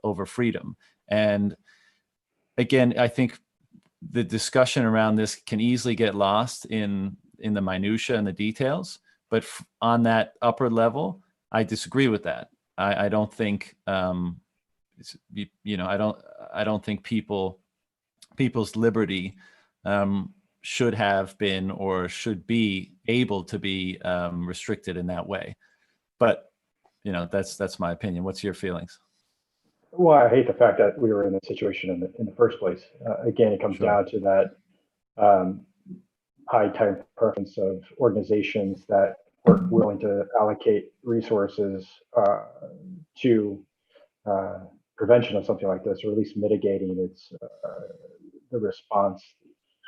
over freedom. And again, I think the discussion around this can easily get lost in the minutia and the details. But on that upper level, I disagree with that. I don't think I don't think people's liberty should have been or should be able to be restricted in that way. But that's my opinion. What's your feelings? Well, I hate the fact that we were in that situation in the first place. Again, it comes down to that high time preference of organizations that weren't willing to allocate resources to prevention of something like this, or at least mitigating the response,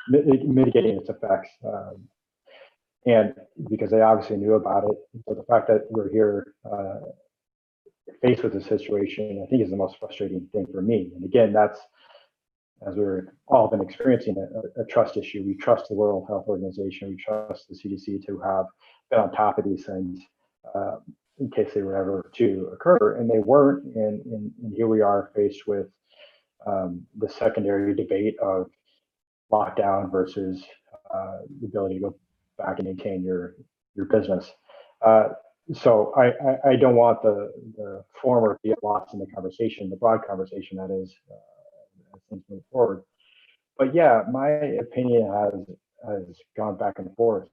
mitigating its effects. And because they obviously knew about it. So the fact that we're here faced with this situation, I think, is the most frustrating thing for me. And again, that's, as we're all been experiencing, a trust issue. We trust the World Health Organization. We trust the CDC to have been on top of these things in case they were ever to occur. And they weren't. And here we are faced with the secondary debate of lockdown versus the ability to go back and maintain your business. So I don't want the former to get lost in the conversation, the broad conversation that is as things move forward. But yeah, my opinion has gone back and forth.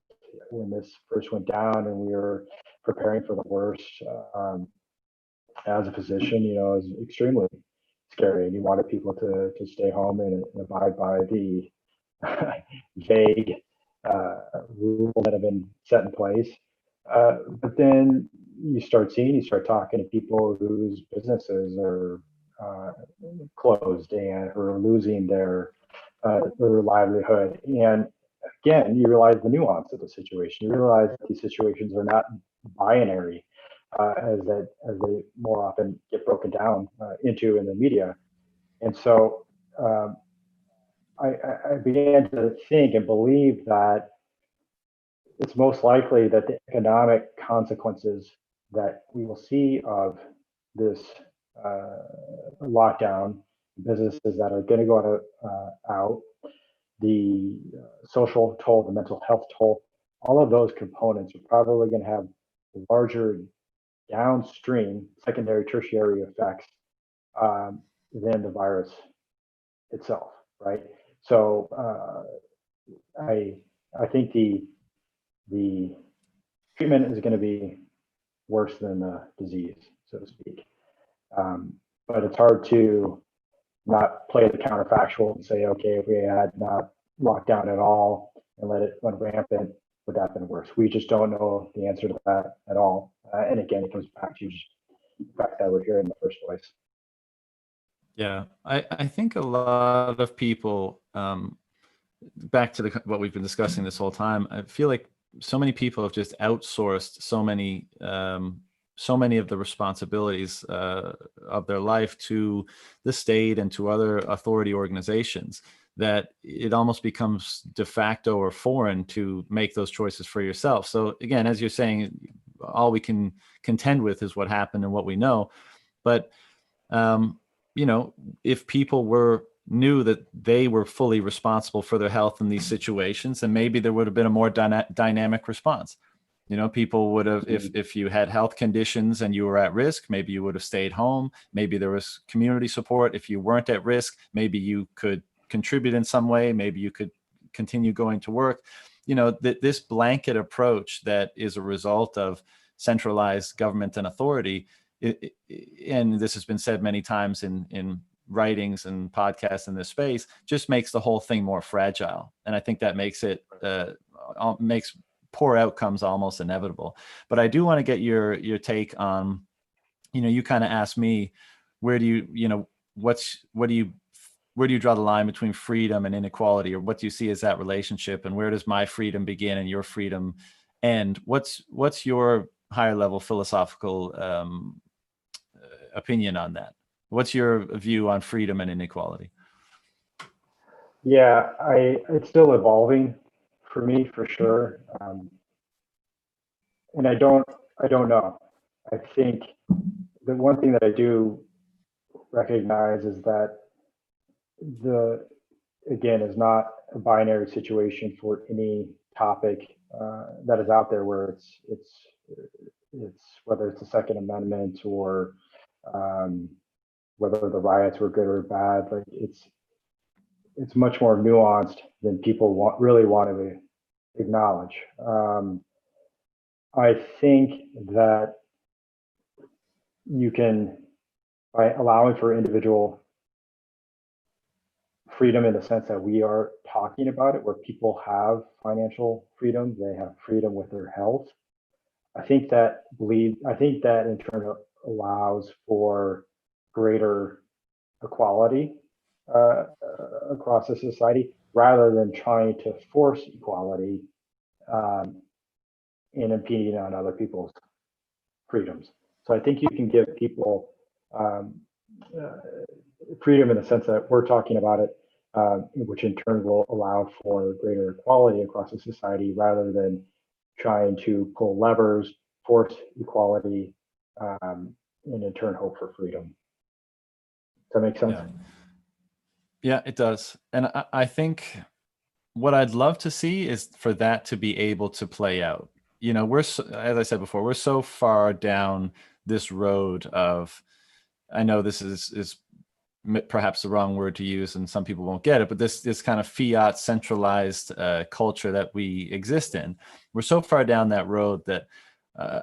When this first went down and we were preparing for the worst, as a physician, it was extremely scary, and you wanted people to stay home and abide by the vague rules that have been set in place. But then you start talking to people whose businesses are closed and who are losing their livelihood. And again, you realize the nuance of the situation. You realize that these situations are not binary, as they more often get broken down into in the media. And so um, I began to think and believe that it's most likely that the economic consequences that we will see of this uh, lockdown, businesses that are going to go out, the social toll, the mental health toll, all of those components are probably going to have larger downstream secondary, tertiary effects than the virus itself, right? So I think the treatment is going to be worse than the disease, so to speak. But it's hard to not play the counterfactual and say, okay, if we had not locked down at all and let it run rampant, would that have been worse? We just don't know the answer to that at all. And again, it comes back to just the fact that we're here in the first place. Yeah, I think a lot of people, back to what we've been discussing this whole time, I feel like so many people have just outsourced so many of the responsibilities of their life to the state and to other authority organizations, that it almost becomes de facto or foreign to make those choices for yourself. So again, as you're saying, all we can contend with is what happened and what we know. But you know, if people knew that they were fully responsible for their health in these situations, then maybe there would have been a more dynamic response. You know, people would have, if you had health conditions and you were at risk, maybe you would have stayed home. Maybe there was community support. If you weren't at risk, maybe you could contribute in some way. Maybe you could continue going to work. You know, this blanket approach that is a result of centralized government and authority, and this has been said many times in writings and podcasts in this space, just makes the whole thing more fragile. And I think that makes it makes poor outcomes almost inevitable. But I do want to get your take on, you know, you kind of asked me, where do you where do you draw the line between freedom and inequality, or what do you see as that relationship, and where does my freedom begin and your freedom end? What's your higher level philosophical opinion on that? What's your view on freedom and inequality? Yeah, it's still evolving for me, for sure. And I don't know. I think the one thing that I do recognize is that the again is not a binary situation for any topic that is out there, where it's whether it's the Second Amendment or um, whether the riots were good or bad. Like it's much more nuanced than people really want to acknowledge. I think that you can, by allowing for individual freedom in the sense that we are talking about it, where people have financial freedom, they have freedom with their health. I think that in turn allows for greater equality uh, across the society, rather than trying to force equality um, and impeding on other people's freedoms. So I think you can give people um, uh, freedom in the sense that we're talking about it, which in turn will allow for greater equality across the society, rather than trying to pull levers, force equality, and in turn hope for freedom. Does that make sense? Yeah, it does. And I think what I'd love to see is for that to be able to play out. You know, as I said before, we're so far down this road of, I know this is perhaps the wrong word to use and some people won't get it, but this kind of fiat centralized culture that we exist in, we're so far down that road that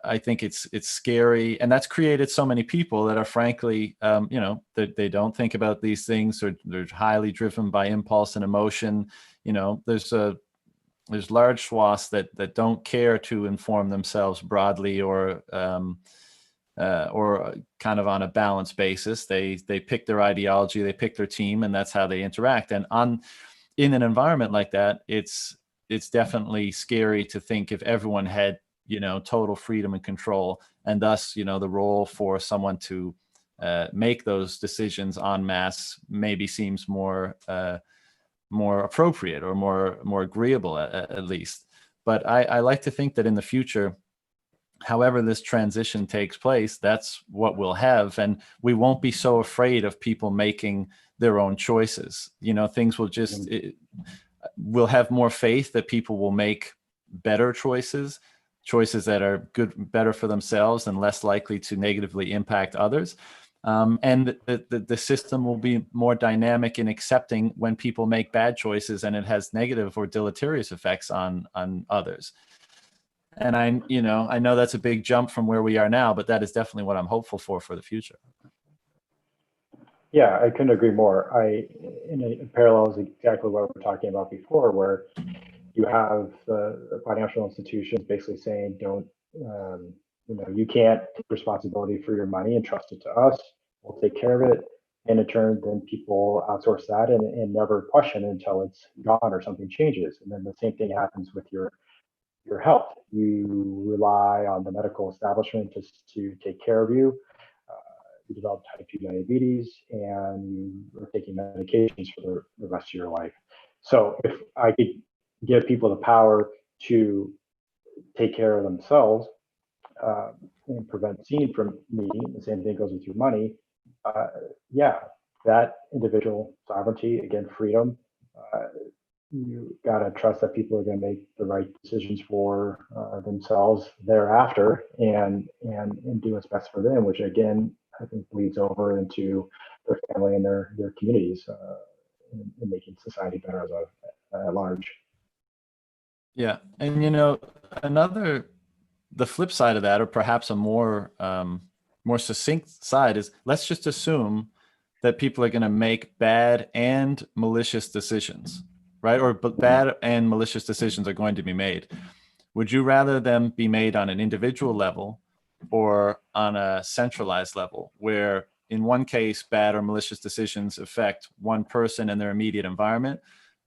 I think it's scary, and that's created so many people that are frankly, you know, they don't think about these things, or they're highly driven by impulse and emotion. You know, there's large swaths that don't care to inform themselves broadly or kind of on a balanced basis. They pick their ideology, they pick their team, and that's how they interact. And in an environment like that, it's it's definitely scary to think if everyone had, total freedom and control, and thus, the role for someone to make those decisions en masse maybe seems more appropriate or more agreeable at least. But I like to think that in the future, however this transition takes place, that's what we'll have, and we won't be so afraid of people making their own choices. Things will just we'll have more faith that people will make better choices that are better for themselves and less likely to negatively impact others. And the system will be more dynamic in accepting when people make bad choices and it has negative or deleterious effects on others. And I know that's a big jump from where we are now, but that is definitely what I'm hopeful for the future. Yeah, I couldn't agree more. In parallels exactly what we were talking about before, where you have the financial institutions basically saying, don't, you can't take responsibility for your money and trust it to us. We'll take care of it. And in turn, then people outsource that and never question it until it's gone or something changes. And then the same thing happens with your health. You rely on the medical establishment to take care of you. You develop type 2 diabetes and you are taking medications for the rest of your life. So if I could give people the power to take care of themselves and prevent seeing from needing, the same thing goes with your money. Yeah, that individual sovereignty, again, freedom, you got to trust that people are going to make the right decisions for themselves thereafter and do what's best for them, which again, I think bleeds over into their family and their communities and making society better as at large. Yeah. And, the flip side of that, or perhaps a more succinct side, is let's just assume that people are going to make bad and malicious decisions, right? Or bad and malicious decisions are going to be made. Would you rather them be made on an individual level or on a centralized level, where in one case, bad or malicious decisions affect one person and their immediate environment?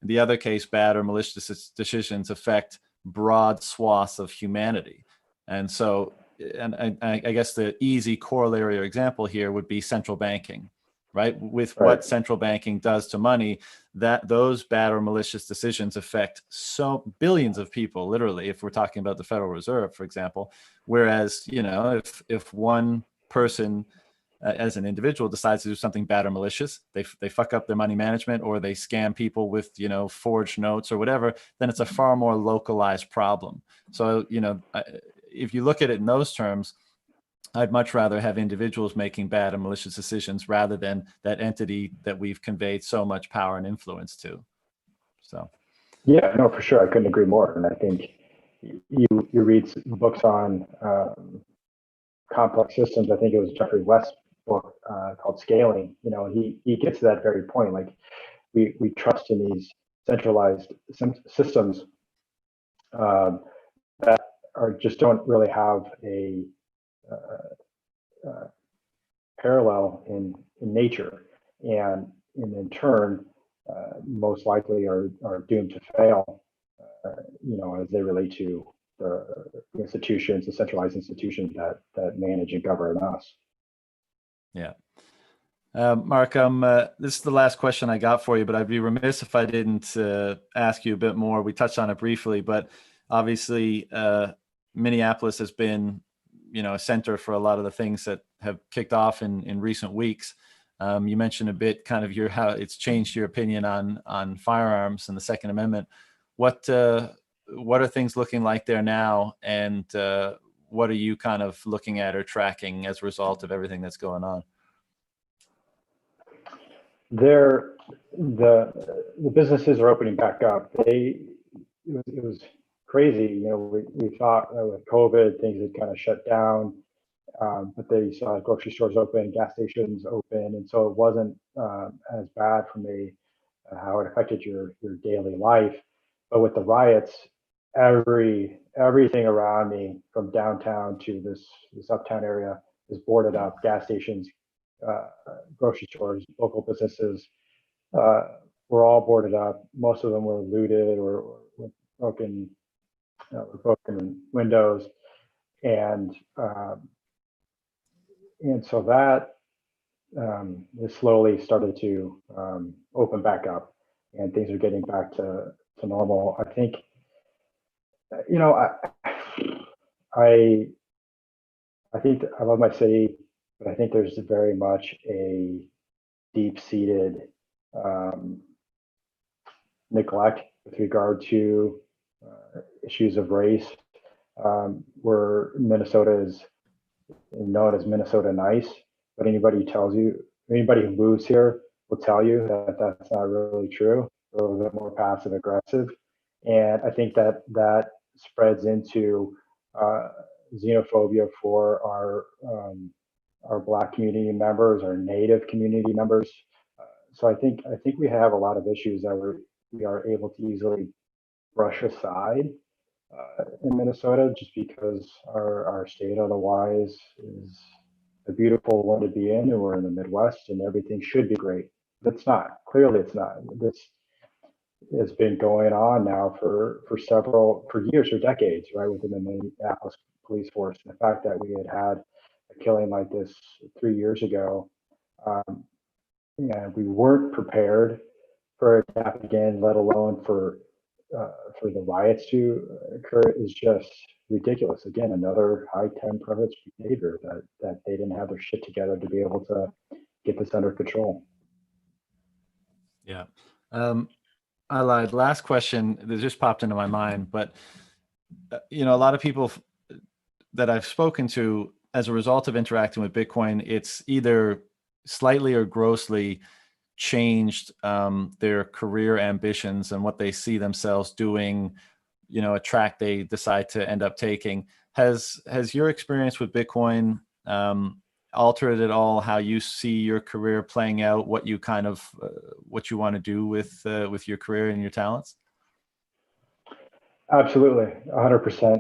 In the other case, bad or malicious decisions affect broad swaths of humanity. And so, and I guess the easy corollary or example here would be central banking, right? With Right. what central banking does to money, that those bad or malicious decisions affect so billions of people, literally, if we're talking about the Federal Reserve, for example. Whereas, if one person as an individual decides to do something bad or malicious, they fuck up their money management or they scam people with, forged notes or whatever, then it's a far more localized problem. So, if you look at it in those terms, I'd much rather have individuals making bad and malicious decisions rather than that entity that we've conveyed so much power and influence to. So. Yeah, no, for sure. I couldn't agree more. And I think you read books on complex systems. I think it was Jeffrey West's book called Scaling. He gets to that very point. Like we trust in these centralized systems that just don't really have a parallel in nature, and in turn, most likely are doomed to fail. As they relate to the institutions, the centralized institutions that manage and govern us. Yeah. Mark, this is the last question I got for you, but I'd be remiss if I didn't ask you a bit more. We touched on it briefly, but obviously Minneapolis has been, a center for a lot of the things that have kicked off in recent weeks. You mentioned a bit kind of how it's changed your opinion on firearms and the Second Amendment. What are things looking like there now, and what are you kind of looking at or tracking as a result of everything that's going on? The businesses are opening back up. It was crazy. We thought with COVID things had kind of shut down, but they saw grocery stores open, gas stations open, and so it wasn't as bad from how it affected your daily life. But with the riots, everything around me, from downtown to this uptown area, is boarded up. Gas stations, grocery stores, local businesses were all boarded up. Most of them were looted or broken windows, and so that it slowly started to open back up, and things are getting back to normal. I think, you know, I I think I love my city, but I think there's very much a deep-seated um, neglect with regard to issues of race, where Minnesota is known as Minnesota nice, but anybody who moves here will tell you that that's not really true. We're a little bit more passive aggressive, and I think that that spreads into uh, xenophobia for our Black community members, our Native community members. So I think we have a lot of issues that we are able to easily brush aside in Minnesota, just because our state otherwise is a beautiful one to be in, and we're in the Midwest, and everything should be great. But it's not. Clearly, it's not. This has been going on now for years, for decades, right, within the Minneapolis police force. And the fact that we had a killing like this 3 years ago, um, and we weren't prepared for it to happen again, let alone for the riots to occur, is just ridiculous. Again, another high temperament behavior that they didn't have their shit together to be able to get this under control. Yeah. I lied. Last question that just popped into my mind, but a lot of people that I've spoken to, as a result of interacting with Bitcoin, it's either slightly or grossly changed their career ambitions and what they see themselves doing, a track they decide to end up taking. Has your experience with Bitcoin altered at all how you see your career playing out, what you what you want to do with your career and your talents? Absolutely, 100%.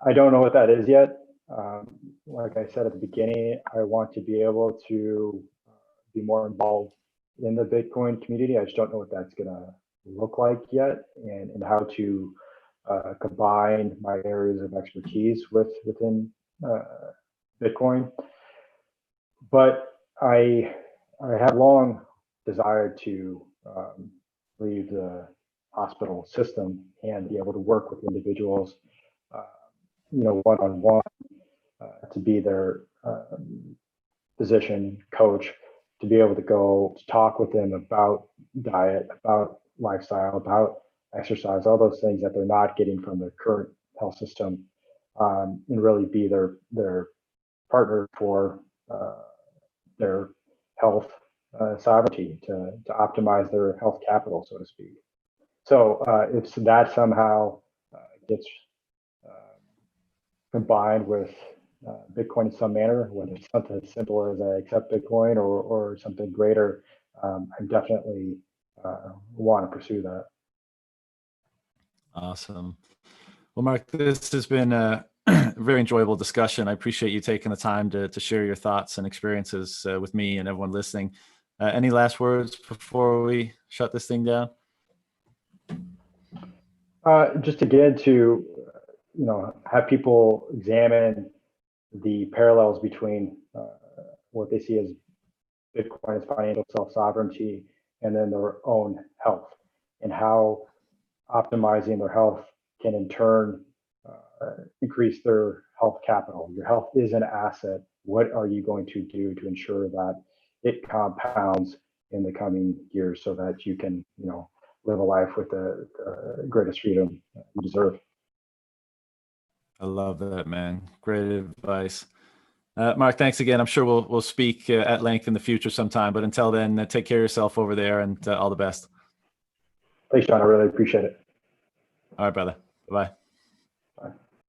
I don't know what that is yet. Like I said at the beginning, I want to be able to be more involved in the Bitcoin community. I just don't know what that's going to look like yet, and how to combine my areas of expertise within Bitcoin. But I have long desired to leave the hospital system and be able to work with individuals, uh, one on one, to be their physician coach, to be able to go to talk with them about diet, about lifestyle, about exercise, all those things that they're not getting from their current health system, and really be their partner for their health sovereignty, to optimize their health capital, so to speak. So if that somehow gets combined with Bitcoin in some manner, whether it's something as simple as I accept Bitcoin, or something greater, I definitely want to pursue that. Awesome. Well, Mark, this has been a very enjoyable discussion. I appreciate you taking the time to share your thoughts and experiences with me and everyone listening. Any last words before we shut this thing down? Just again to have people examine the parallels between what they see as Bitcoin as financial self-sovereignty, and then their own health, and how optimizing their health can in turn increase their health capital. Your health is an asset. What are you going to do to ensure that it compounds in the coming years, so that you can, live a life with the greatest freedom you deserve? I love that, man. Great advice. Mark, thanks again. I'm sure we'll speak at length in the future sometime, but until then, take care of yourself over there, and all the best. Thanks, John. I really appreciate it. All right, brother. Bye-bye.